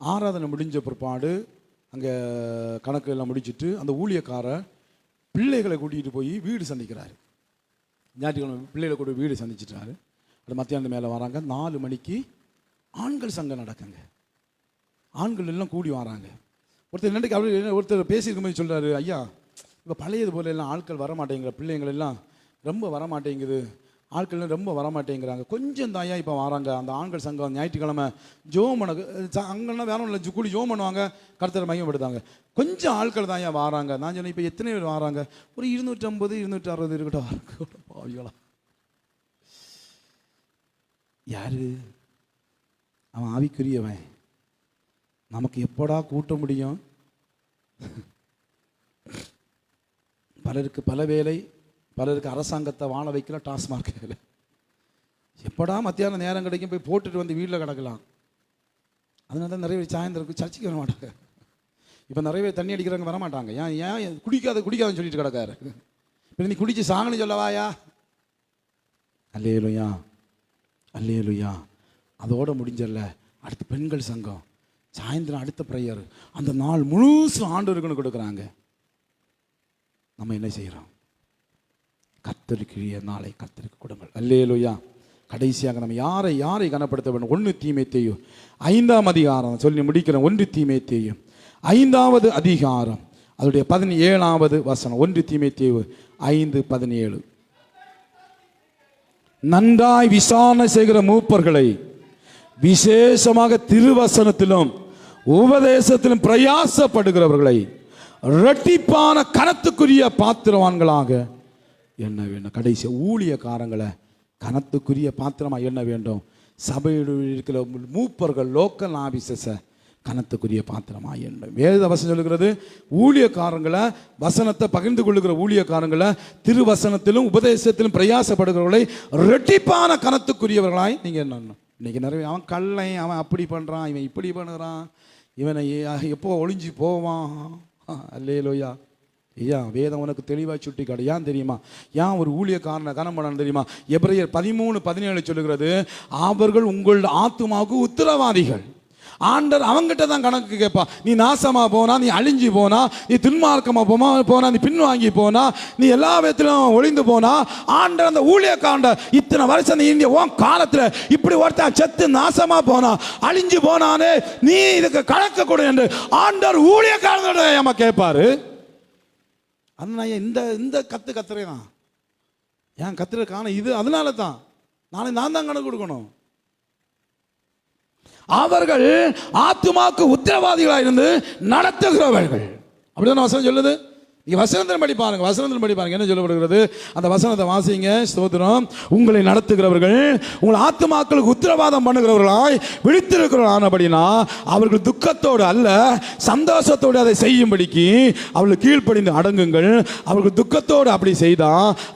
ஆராதனை முடிஞ்ச பிற்பாடு அங்கே கணக்கு எல்லாம் முடிச்சுட்டு அந்த ஊழியக்காரர் பிள்ளைகளை கூட்டிகிட்டு போய் வீடு சந்திக்கிறாரு. ஞாயிற்றுக்கிழமை பிள்ளைகளை கூட வீடு சந்திச்சிட்டாரு. அது மத்தியானம் மேலே வராங்க. 4 மணிக்கு ஆண்கள் சங்கம் நடக்குங்க. ஆண்கள் எல்லாம் கூடி வராங்க. ஒருத்தர் பேசியிருக்கும் போது சொல்கிறாரு, ஐயா இப்போ பழையது போல எல்லாம் ஆட்கள் வரமாட்டேங்கிற, பிள்ளைங்கள் எல்லாம் ரொம்ப வரமாட்டேங்குது, ஆட்கள் ரொம்ப வரமாட்டேங்கிறாங்க, கொஞ்சம் தாயா இப்போ வராங்க. அந்த ஆண்கள் சங்கம் ஞாயிற்றுக்கிழமை ஜோம் பண்ண அங்கெல்லாம் வேற ஒன்றும் இல்லை, கூடி ஜோம் பண்ணுவாங்க, கர்த்தரை மையப்படுத்தாங்க. கொஞ்சம் ஆட்கள் தாயா வராங்க. நான் சொன்னேன், இப்போ எத்தனை பேர் வராங்க? ஒரு 250 260 இருக்கட்டும். யாரு அவன்? ஆவிக்குரியவன். நமக்கு எப்படா கூட்ட முடியும்? பலருக்கு பல வேலை, பலருக்கு அரசாங்கத்தை வாழ வைக்கல, டாஸ்மார்க் வேலை. எப்படா மத்தியானம் நேரம் கிடைக்கும் போய் போட்டுட்டு வந்து வீட்டில் கிடக்கலாம். அதனால தான் நிறைய பேர் சாயந்தரம் சர்ச்சைக்கு வர மாட்டாங்க. இப்போ நிறைய பேர் தண்ணி அடிக்கிறவங்க வர மாட்டாங்க. ஏன் குடிக்காதுன்னு சொல்லிட்டு கிடக்காரு. இப்போ நீ குடிச்சு சாங்கன்னு சொல்லவாயா? அல்லேலூயா, அல்லேலூயா. அதோட முடிஞ்சல. அடுத்து பெண்கள் சங்கம், சாயந்தரம் அடுத்த ப்ரேயர். அந்த நாள் முழுசு ஆண்டவருக்குன்னு கொடுக்குறாங்க. நம்ம என்ன செய்கிறோம்? கர்த்தருக்குரிய நாளை கர்த்தருக்கு கொடுங்கள். அல்லேலூயா. கடைசியாக நம்ம யாரை கனப்படுத்த வேண்டும்? 1 தீமோத்தேயு 5ஆம் அதிகாரம் சொல்லி முடிக்கிறோம். 1 தீமோத்தேயு 5ஆவது அதிகாரம் அதோடைய 17ஆவது வசனம். 1 தீமோத்தேயு 5:17. நன்றாய் விசாரணை செய்கிற மூப்பர்களை விசேஷமாக திருவசனத்திலும் உபதேசத்திலும் பிரயாசப்படுகிறவர்களை இரட்டிப்பான கனத்துக்குரிய பாத்திரவான்களாக என்ன வேண்டும்? கடைசி ஊழியக்காரங்களை கனத்துக்குரிய பாத்திரமாக என்ன வேண்டும்? சபையில் இருக்கிற மூப்பர்கள், லோக்கல் ஆபீசர்ஸை கனத்துக்குரிய பாத்திரமாக என்ன? வேத வசனம் சொல்லுகிறது, ஊழியக்காரங்களை, வசனத்தை பகிர்ந்து கொள்ளுகிற ஊழியக்காரங்களை திருவசனத்திலும் உபதேசத்திலும் பிரயாசப்படுகிறவர்களை இரட்டிப்பான கனத்துக்குரியவர்களாய் நீங்கள் என்ன? இன்னைக்கு நிறைய அவன் கல்லை, அவன் அப்படி பண்ணுறான், இவன் இப்படி பண்ணுறான், இவனை எப்போ ஒளிஞ்சு போவான். அல்லேலூயா. ஐயா வேதம் உனக்கு தெளிவாக சுட்டி காட்டு. ஏன் தெரியுமா? ஏன் ஒரு ஊழியக்காரனை கனம் பண்ணணும் தெரியுமா? எபிரேயர் 13:17 சொல்லுகிறது, அவர்கள் உங்கள் ஆத்துமாவுக்கு உத்தரவாதிகள். ஆண்டவர் அவங்ககிட்ட தான் கணக்கு கேட்பா. நீ நாசமா போனா, நீ அழிஞ்சு போனா, நீ துன்மார்க்கமா போனா, நீ பின்வாங்கி போனா, நீ எல்லா விதத்திலும் ஒளிந்து போனா, ஆண்டவர் அந்த ஊழியக்காரன் இத்தனை வருஷம் நீ இந்திய உன் காலத்துல இப்படி ஒருத்தன் செத்து நாசமா போனா, அழிஞ்சு போனானே, நீ இதுக்கு கணக்கு கொடு என்று ஆண்டவர் ஊழியக்காரன் நம்ம கேட்பாரு. அந்த இந்த கத்துறேன் ஏன் கத்துறதுக்கான இது அதனால தான் நாளை நான் தான் கணக்கு கொடுக்கணும். அவர்கள் ஆத்துமாக்கு உத்தரவாதிகளாக இருந்து நடத்துகிறவர்கள். அப்படிதான் வசனம் சொல்லுது. நீங்க வசனத்தின் படி பாருங்க, வசனத்தின் படி பாருங்க என்ன சொல்லப்படுகிறது. அந்த வசனத்தை வாசிங்க. ஸ்தோத்திரம். உங்களை நடத்துகிறவர்கள், உங்கள் ஆத்துமாக்களுக்கு உத்தரவாதம் பண்ணுகிறவர்களாய் விழித்திருக்கிறவர்களானபடினா அவர்கள் துக்கத்தோடு அல்ல சந்தோஷத்தோடு அதை செய்யும்படிக்கு அவர்கள் கீழ்ப்படிந்து அடங்குங்கள். அவர்கள் துக்கத்தோடு அப்படி செய்தா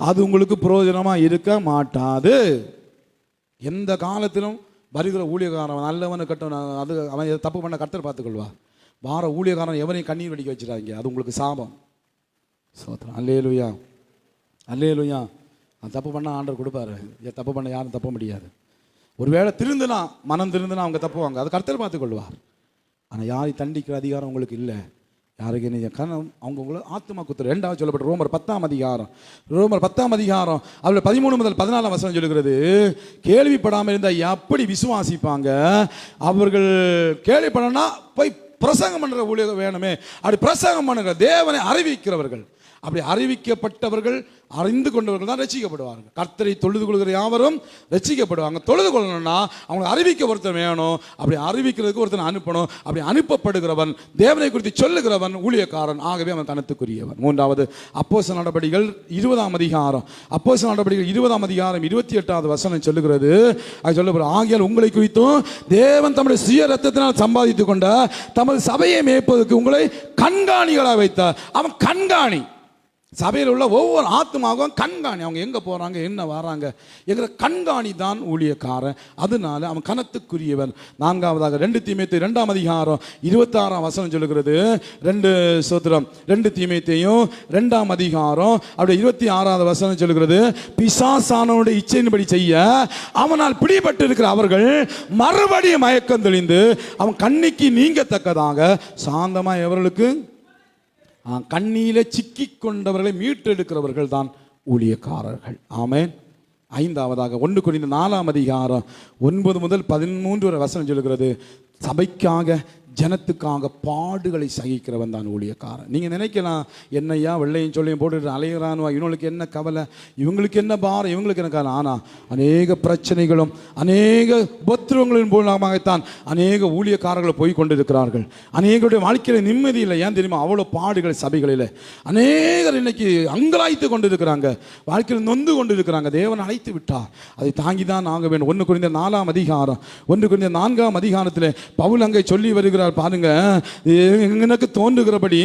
அது உங்களுக்கு பிரயோஜனமா இருக்க மாட்டாது. எந்த காலத்திலும் வருகிற ஊழியக்காரன் நல்லவனு கட்டணும், அது அவன் தப்பு பண்ண கர்த்தர் பார்த்துக்கொள்வா. வார ஊழியக்காரன் எவனையும் கண்ணீர் வடிக்க வச்சிடாதீங்க, அது உங்களுக்கு சாபம். சோத்திரம். அல்லேலூயா, அல்லேலூயா. அவன் தப்பு பண்ண ஆண்டவர் கொடுப்பாரு. தப்பு பண்ண யாரும் தப்ப முடியாது. ஒருவேளை திருந்துனா, மனம் திருந்துனா அவங்க தப்புவாங்க, அது கர்த்தர் பார்த்துக்கொள்வார். ஆனால் யாரை தண்டிக்கிற அதிகாரம் உங்களுக்கு இல்லை. யாருக்கு நீ கணம் அவங்க உங்களை ஆத்மா குத்துற. 2வது சொல்லப்பட்ட ரோமர் 10ஆம் அதிகாரம், ரோமர் 10ஆம் அதிகாரம் அதில் 13 முதல் 14 வசனம் சொல்லுகிறது, கேள்விப்படாமல் இருந்தால் எப்படி விசுவாசிப்பாங்க? அவர்கள் கேள்விப்படனா போய் பிரசங்கம் பண்ணுற ஊழியர் வேணுமே. அப்படி பிரசங்கம் பண்ணுற தேவனை அறிவிக்கிறவர்கள், அப்படி அறிவிக்கப்பட்டவர்கள் அறிந்து கொண்டவர்கள் தான் ரட்சிக்கப்படுவார்கள். கர்த்தரை தொழுது கொள்கிற யாவரும் ரட்சிக்கப்படுவாங்க. தொழுது கொள்ளணும்னா அவங்களை அறிவிக்க ஒருத்தன் வேணும். அப்படி அறிவிக்கிறதுக்கு ஒருத்தன் அனுப்பணும். அப்படி அனுப்பப்படுகிறவன் தேவனை குறித்து சொல்லுகிறவன் ஊழியக்காரன். ஆகவே அவன் கனத்துக்குரியவன். 3வது அப்போஸ்தலர் நடபடிகள் 20ஆம் அதிகாரம், அப்போஸ்தலர் நடபடிகள் 20ஆம் அதிகாரம் 28வது வசனம் சொல்லுகிறது, அது சொல்லப்படுற, ஆகியால் உங்களை குறித்தும் தேவன் தம்முடைய சுய ரத்தத்தினால் சம்பாதித்துக் கொண்ட தமது சபையை மேய்ப்பதற்கு உங்களை கண்காணிகளாக வைத்தார். அவன் கண்காணி. சபையில் உள்ள ஒவ்வொரு ஆத்மாவும் கண்காணி. அவங்க எங்கே போகிறாங்க, என்ன வராங்க என்கிற கண்காணி தான் ஊழியக்காரன். அதனால அவன் கனத்துக்குரியவன். 4வதாக 2 தீமோத்தேயு 2ஆம் அதிகாரம் 26ஆம் வசனம் சொல்லுகிறது, 2 தீமோத்தேயும் 2ஆம் அதிகாரம் அப்படி 26வது வசனம் சொல்லுகிறது, பிசாசானவனுடைய இச்சையின்படி செய்ய அவனால் பிடிபட்டு இருக்கிற அவர்கள் மறுபடியும் மயக்கம் தெளிந்து அவன் கண்ணிக்கு நீங்கத்தக்கதாக சாந்தமாக எவர்களுக்கு கண்ணியில சிக்கி கொண்டவர்களை மீட்டெடுக்கிறவர்கள் தான் ஊழியக்காரர்கள். ஆமென். 5வதாக 1 கொரிந்தியர் 4ஆம் அதிகாரம் 9 முதல் 13 வரை வசனம் சொல்லுகிறது, சபைக்காக ஜனத்துக்காக பாடுகளை சகிக்கிறவன் தான் ஊழியக்காரன். நீங்கள் நினைக்கலாம், என்னையா வெள்ளையும் சொல்லியும் போட்டுட்டு அலைகிறானுவா, இவங்களுக்கு என்ன கவலை, இவங்களுக்கு என்ன பாரம், இவங்களுக்கு என்ன காரணம். ஆனால் அநேக பிரச்சனைகளும் அநேக உபத்திரவங்களின் மூலமாகத்தான் அநேக ஊழியக்காரர்கள் போய் கொண்டிருக்கிறார்கள். அநேகருடைய வாழ்க்கையில் நிம்மதி இல்லை. ஏன் தெரியுமா? அவ்வளோ பாடுகள் சபைகளில். அநேகர் இன்னைக்கு அங்கலாய்த்து கொண்டிருக்கிறாங்க, வாழ்க்கையில் நொந்து கொண்டிருக்கிறாங்க. தேவன் அழைத்து விட்டார், அதை தாங்கி தான் ஆக வேண்டும். 1 கொரிந்தியர் 4ஆம் அதிகாரம் 1 கொரிந்தியர் 4ஆம் அதிகாரத்தில் பவுல் அங்கே சொல்லி வருகிறார் பாருங்க, எனக்கு தோன்றுகிறபடி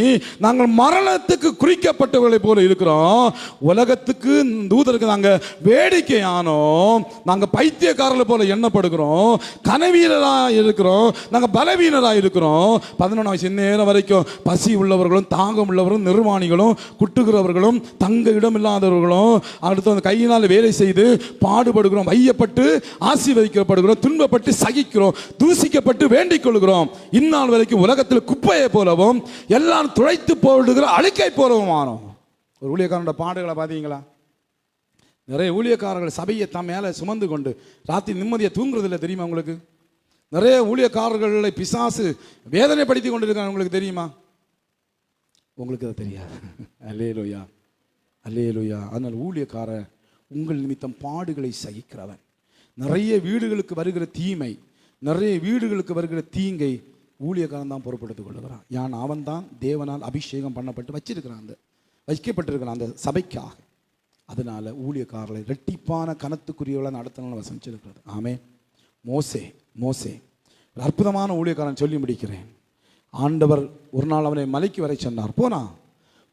நாங்கள் மரணத்துக்கு குறிக்கப்பட்டவர்களை போல இருக்கிறோம். உலகத்துக்கு தூதருக்கு நாங்க வேடிக்கையானோம், நாங்க பைத்தியக்காரர்களை போல எண்ணப்படுகிறோம், கனவீனராக இருக்கிறோம், நாங்க பலவீனராக இருக்கிறோம். 11ஆம் வயசு நேரம் வரைக்கும் பசி உள்ளவர்களும் தாகம் உள்ளவர்களும் நிர்வாணிகளும் குட்டுகிறவர்களும் தங்க இடம் இல்லாதவர்களும் அடுத்து அந்த கையினால் வேலை செய்து பாடுபடுகிறோம், வையப்பட்டு ஆசீர்வதிக்கப்படுகிறோம், துன்பப்பட்டு சகிக்கிறோம், தூசிக்கப்பட்டு வேண்டிக் கொள்கிறோம். இந்நாள் வரைக்கும் உலகத்தில் குப்பையை போலவும் எல்லாம் துளைத்து போடுகிற அழுக்கை போலவும் ஆனோம். ஒரு ஊழியக்காரனோட பாடுகளை பார்த்தீங்களா? நிறைய ஊழியக்காரர்கள் சபையை தம் மேலே சுமந்து கொண்டு ராத்திரி நிம்மதியை தூங்குறதில்லை தெரியுமா உங்களுக்கு? நிறைய ஊழியக்காரர்களை பிசாசு வேதனைப்படுத்தி கொண்டிருக்காங்க. உங்களுக்கு தெரியுமா? உங்களுக்கு அது தெரியாது. அல்லேலூயா, அல்லேலூயா. அதனால் ஊழியக்காரர் உங்கள் நிமித்தம் பாடுகளை சகிக்கிறவன். நிறைய வீடுகளுக்கு வருகிற தீமை, நிறைய வீடுகளுக்கு வருகிற தீங்கை ஊழியக்காரன் தான் பொறுப்படுத்திக் கொள்ளுகிறான். யான் அவன் தான் தேவனால் அபிஷேகம் பண்ணப்பட்டு வச்சிருக்கிறான், அந்த வைக்கப்பட்டிருக்கிறான் அந்த சபைக்காக. அதனால ஊழியக்காரர்களை இரட்டிப்பான கனத்துக்குரியவளை நடத்தணும்னு வசமிச்சிருக்கிறது. ஆமே. மோசே ஒரு அற்புதமான ஊழியக்காரன் சொல்லி முடிக்கிறேன். ஆண்டவர் ஒரு நாள் அவனை மலைக்கு வரை சொன்னார்.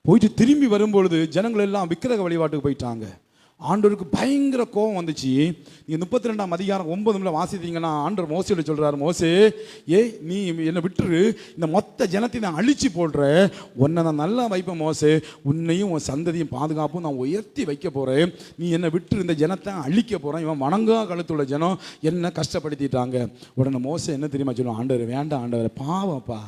போயிட்டு திரும்பி வரும்பொழுது ஜனங்கள் எல்லாம் விக்கிரக வழிபாட்டுக்கு போயிட்டாங்க. ஆண்டவருக்கு பயங்கர கோபம் வந்துச்சு. நீங்கள் 32ஆம் அதிகாரம் 9 வாசித்தீங்கன்னா ஆண்டவர் மோசையோட சொல்கிறார், மோசே நீ என்னை விட்டுரு, இந்த மொத்த ஜனத்தை நான் அழிச்சு போடுறேன், உன்னை நான் நல்லா வைப்பேன் மோசே, உன்னையும் உன் சந்ததியும் பாதுகாப்பும் நான் உயர்த்தி வைக்க போகிறேன், நீ என்னை விட்டுரு, இந்த ஜனத்தை அழிக்க போகிறேன், இவன் வணங்கா கழுத்துள்ள ஜனம் என்னை கஷ்டப்படுத்திட்டாங்க. உடனே மோசே என்ன தெரியுமா சொல்லுவான், ஆண்டவர் வேண்டாம் ஆண்டவர், பாவப்பா,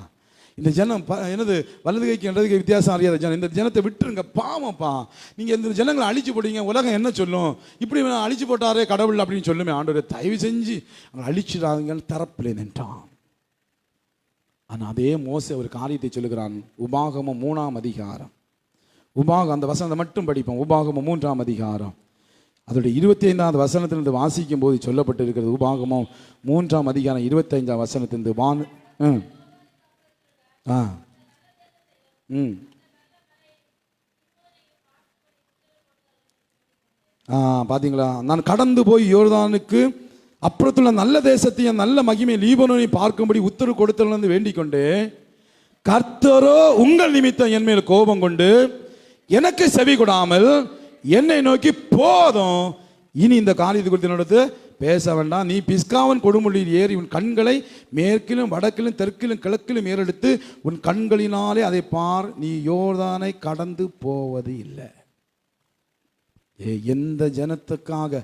இந்த ஜனம் என்னது வலது கைக்கு இடது கை வித்தியாசம் அறியாத ஜனம், இந்த ஜனத்தை விட்டுருங்க, பாவம்ப்பா, நீங்கள் இந்த ஜனங்களை அழிச்சு போடுவீங்க, உலகம் என்ன சொல்லும், இப்படி அழிச்சு போட்டாரே கடவுள் அப்படின்னு சொல்லுமே, ஆண்டவர் தயவு செஞ்சு அவங்க அழிச்சிடாதீங்கன்னு தரப்பில் நின்றான். ஆனால் அதே மோசே ஒரு காரியத்தை சொல்லுகிறான். உபாகமம் 3ஆம் அதிகாரம், அந்த வசனத்தை மட்டும் படிப்போம். உபாகமம் 3ஆம் அதிகாரம் அதோடைய 25வது வசனத்திலிருந்து வாசிக்கும் போது சொல்லப்பட்டிருக்கிறது. உபாகமம் 3ஆம் அதிகாரம் 25ஆம் வசனத்திலிருந்து பாத்தீங்களா? நான் கடந்து போய் யோர்தானுக்கு அப்புறத்துள்ள நல்ல தேசத்தையும் நல்ல மகிமை லீபனோனை பார்க்கும்படி உத்தரவு கொடுத்தல் வேண்டிக் கொண்டு, கர்த்தரோ உங்கள் நிமித்தம் என் மேல் கோபம் கொண்டு எனக்கு செவி கொடாமல் என்னை நோக்கி போதும், இனி இந்த காரியத்தை குறித்து நடத்து பேச வேண்டாம், நீ பிஸ்காவன் கொடுமுடியில் ஏறி உன் கண்களை மேற்கிலும் வடக்கிலும் தெற்கிலும் கிழக்கிலும் ஏறெடுத்து உன் கண்களினாலே அதை பார், நீ யோர்தானை கடந்து போவது இல்லை. எந்த ஜனத்துக்காக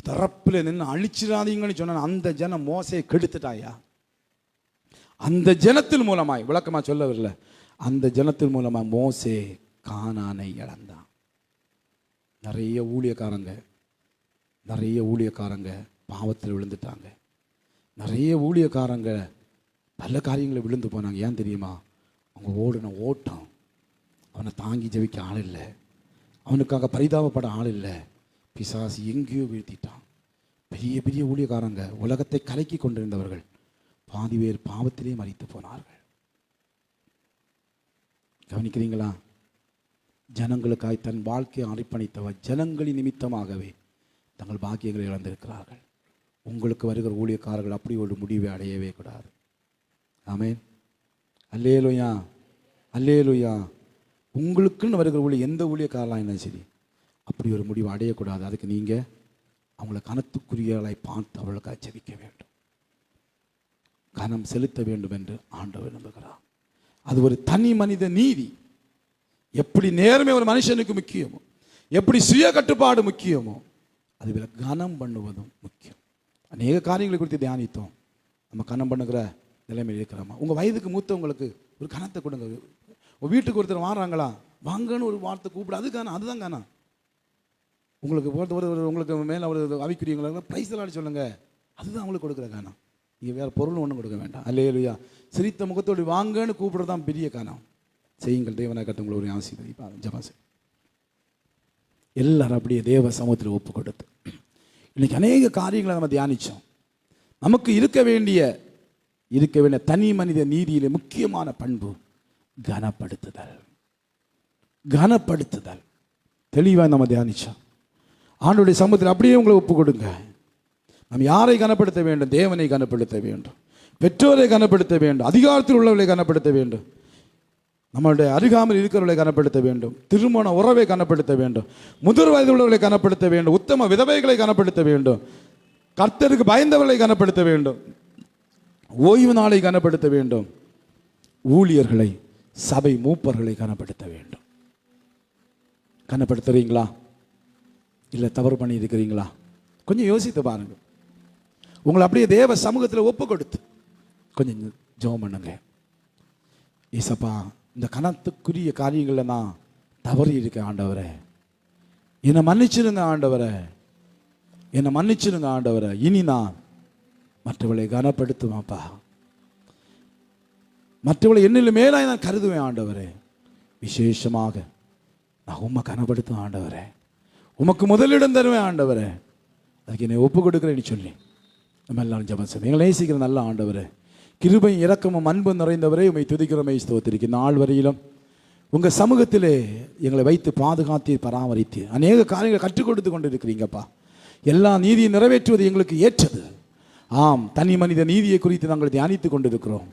தரப்புல நின்று அழிச்சிடாதீங்கன்னு சொன்ன அந்த ஜனம் மோசையை கெடுத்துட்டாயா? அந்த ஜனத்தின் மூலமாய் விளக்கமா சொல்லவில்லை, அந்த ஜனத்தின் மூலமாக மோசே கானானை இழந்தான். நிறைய ஊழியக்காரங்க பாவத்தில் விழுந்துட்டாங்க. நிறைய ஊழியக்காரங்க பல காரியங்களை விழுந்து போனாங்க. ஏன் தெரியுமா? அவங்க ஓடின ஓட்டம், அவனை தாங்கி ஜெபிக்க ஆள் இல்லை, அவனுக்காக பரிதாபப்பட ஆள் இல்லை. பிசாசு எங்கேயோ வீழ்த்திட்டான். பெரிய பெரிய ஊழியக்காரங்க, உலகத்தை கலக்கி கொண்டிருந்தவர்கள், பாதி பேர் பாவத்திலே மரித்து போனார்கள். கவனிக்கிறீங்களா? ஜனங்களுக்காய் தன் வாழ்க்கையை அர்ப்பணித்தவர் ஜனங்களின் நிமித்தமாகவே தங்கள் பாக்கியங்களை இழந்திருக்கிறார்கள். உங்களுக்கு வருகிற ஊழியக்காரர்கள் அப்படி ஒரு முடிவை அடையவே கூடாது. ஆமென். அல்லேலூயா, அல்லேலூயா. உங்களுக்குன்னு வருகிற ஊழிய எந்த ஊழியக்காரலாம் என்ன சரி, அப்படி ஒரு முடிவு அடையக்கூடாது. அதுக்கு நீங்கள் அவங்கள கனத்துக்குரியவர்களை பார்த்து அவளுக்காக ஜெபிக்க வேண்டும், கனம் செலுத்த வேண்டும் என்று ஆண்டவர் விரும்புகிறார். அது ஒரு தனி மனித நீதி. எப்படி நேர்மை ஒரு மனுஷனுக்கு முக்கியமோ, எப்படி சுய கட்டுப்பாடு முக்கியமோ, அதுபோல கனம் பண்ணுவதும் முக்கியம். அநேக காரியங்களை குறித்து தியானித்தோம். நம்ம கனம் பண்ணுகிற நிலைமையில் இருக்கிறோமா? உங்கள் வயதுக்கு மூத்தவங்களுக்கு ஒரு கனத்தை கொடுங்க. உங்கள் வீட்டுக்கு ஒருத்தர் வாங்குறாங்களா, வாங்கன்னு ஒரு வார்த்தை கூப்பிடு, அது காணும், அதுதான் காணும். உங்களுக்கு உங்களுக்கு மேலே ஒரு அவிக்குரியவங்களுக்கு ப்ரைஸ் எல்லாம் சொல்லுங்கள், அதுதான் அவங்களுக்கு கொடுக்குற காணும். நீங்கள் வேறு பொருள் ஒன்றும் கொடுக்க வேண்டாம். அல்லேலூயா. சிரித்த முகத்தோடு வாங்கன்னு கூப்பிடுறது தான் பெரிய காரணம். செய்யுங்கள், தேவனாக கருத்து ஒரு ஆசீர்வதிப்பார். ஜெபம் எல்லாரும் அப்படியே தேவ சமூகத்தில் ஒப்பு கொடுத்து இன்னைக்கு அநேக காரியங்களை நம்ம தியானித்தோம். நமக்கு இருக்க வேண்டிய தனி மனித நீதியிலே முக்கியமான பண்பு கனப்படுத்துதல். கனப்படுத்துதல் தெளிவாக நம்ம தியானித்தோம். ஆண்டவருடைய சமூகத்தில் அப்படியே உங்களை ஒப்பு கொடுங்க. நம்ம யாரை கனப்படுத்த வேண்டும்? தேவனை கனப்படுத்த வேண்டும், பெற்றோரை கனப்படுத்த வேண்டும், அதிகாரத்தில் உள்ளவர்களை கனப்படுத்த வேண்டும், நம்மளுடைய அருகாமல் இருக்கிறவர்களை கனப்படுத்த வேண்டும், திருமண உறவை கனப்படுத்த வேண்டும், முதிர் வயது உள்ளவர்களை கனப்படுத்த வேண்டும், உத்தம விதவைகளை கனப்படுத்த வேண்டும், கர்த்தருக்கு பயந்தவர்களை கனப்படுத்த வேண்டும், ஓய்வு நாளை கனப்படுத்த வேண்டும், ஊழியர்களை சபை மூப்பர்களை கனப்படுத்த வேண்டும். கனப்படுத்துறீங்களா? இல்லை தவறு பண்ணி இருக்கிறீங்களா? கொஞ்சம் யோசித்து பாருங்க. உங்களை அப்படியே தேவ சமூகத்தில் ஒப்பு கொடுத்து கொஞ்சம் ஜெபம் பண்ணுங்க. ஏசப்பா, இந்த கனத்துக்குரிய காரியங்களில் நான் தவறி இருக்கேன் ஆண்டவரே, என்னை மன்னிச்சிருங்க ஆண்டவரே, என்னை மன்னிச்சிருங்க ஆண்டவரே. இனி நான் மற்றவளை கனப்படுத்துவாப்பா, மற்றவளை என்னில் மேலாய் நான் கருதுவேன் ஆண்டவரே. விசேஷமாக நான் உம்மை கனப்படுத்துவேன் ஆண்டவரே, உமக்கு முதலிடம் தருவேன் ஆண்டவரே. அதுக்கு என்னை ஒப்பு கொடுக்குறேன்னு சொல்லி நம்ம எல்லாரும் ஜெபம் செய்வோம். எங்களை நேசிக்கிற நல்ல ஆண்டவரே, கிருபை இரக்கமும் அன்பு நிறைந்தவரே, உம்மை துதிக்கிறோமே, ஸ்தோத்திரிக்கு. நாள் வரையிலும் உங்கள் சமூகத்திலே எங்களை வைத்து பாதுகாத்து பராமரித்து அநேக காரியங்களை கற்றுக் கொடுத்து கொண்டு இருக்கிறீங்கப்பா. எல்லா நீதியை நிறைவேற்றுவது எங்களுக்கு ஏற்றது. ஆம், தனி மனித நீதியை குறித்து நாங்கள் தியானித்து கொண்டிருக்கிறோம்.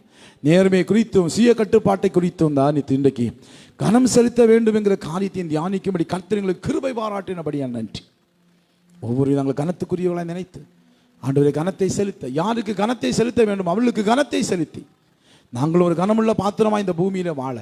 நேர்மை குறித்தும் சுய கட்டுப்பாட்டை குறித்தும் தான் இன்றைக்கு கனம் செலுத்த வேண்டும் என்கிற காரியத்தையும் தியானிக்கும்படி கர்த்தர் எங்களுக்கு கிருபை பாராட்டினபடியா நன்றி. ஒவ்வொரு நாங்கள் கனத்துக்குரியவர்களாக நினைத்து ஆண்டவரை கனத்தை செலுத்த, யாருக்கு கனத்தை செலுத்த வேண்டும் அவளுக்கு கனத்தை செலுத்தி நாங்கள் ஒரு கனமுள்ள பாத்திரமாக இந்த பூமியில் வாழ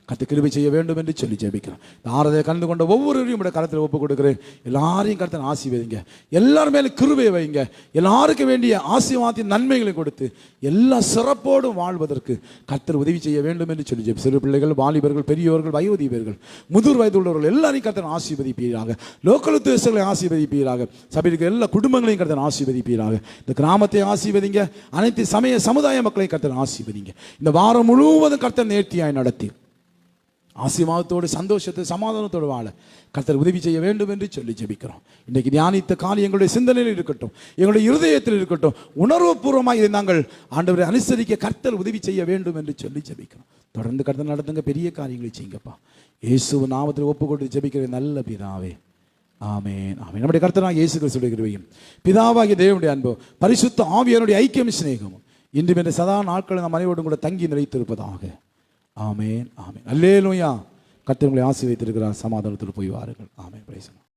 கர்த்தர் கிருபை செய்ய வேண்டும் என்று சொல்லி ஜெபிக்கிறோம். ஆராதனை கலந்து கொண்ட ஒவ்வொருவரையும் உடைய கரத்தில் ஒப்புக் கொடுக்கிறேன். எல்லாரையும் கர்த்தர் ஆசீர்வதிங்க, எல்லாரும் மேலே கிருபை வைங்க, எல்லாருக்கும் வேண்டிய ஆசீர்வாதத்தின் நன்மைகளை கொடுத்து எல்லா சிறப்போடும் வாழ்வதற்கு கர்த்தர் உதவி செய்ய வேண்டும் என்று சொல்லி ஜெபி. சிறு பிள்ளைகள், வாலிபர்கள், பெரியவர்கள், வயோதிபர்கள், முதிர் வயது உள்ளவர்கள் எல்லாரையும் கர்த்தர் ஆசீர்வதிப்பீராக. லோக்கல் உத்தேசங்களை ஆசீர்வதிப்பீராக. சபைக்கு எல்லா குடும்பங்களையும் கர்த்தர் ஆசீர்வதிப்பீராக. இந்த கிராமத்தை ஆசீர்வதிங்க. அனைத்து சமுதாய மக்களையும் கர்த்தர் ஆசீர்வதிங்க. இந்த வாரம் முழுவதும் கர்த்தர் நேர்த்தியாய் நடத்தி ஆசீர்வாதத்தோடு சந்தோஷத்தை சமாதானத்தோடு வாழ கர்த்தர் உதவி செய்ய வேண்டும் என்று சொல்லி ஜெபிக்கிறோம். இன்றைக்கு தியானித்த காரியம் எங்களுடைய சிந்தனையில் இருக்கட்டும், எங்களுடைய இருதயத்தில் இருக்கட்டும். உணர்வுபூர்வமாக இதை நாங்கள் ஆண்டவரை அனுசரிக்க கர்த்தர் உதவி செய்ய வேண்டும் என்று சொல்லி ஜெபிக்கிறோம். தொடர்ந்து கர்த்தர் நடத்துங்க, பெரிய காரியங்களை செய்யுங்கப்பா. இயேசு நாமத்தில் ஒப்பு கொடுத்து ஜெபிக்கிற நல்ல பிதாவே, ஆமென், ஆமென். நம்முடைய கர்த்தராகிய இயேசு கிறிஸ்துவின் கிருபையும் பிதாவாகிய தேவனுடைய அன்பும் பரிசுத்த ஆவியானுடைய ஐக்கியம் சிநேகமும் இன்றும் என்ற சதா நாட்கள் நம் அனைவரோடும் கூட தங்கி நிலைத்திருப்பதாக. ஆமென், ஆமென். அல்லேலூயா. கர்த்தர் உங்களை ஆசீர்வதித்திருக்கிறார். சமாதானத்தோடு போய் வாருங்கள். ஆமென். பிரைஸ்.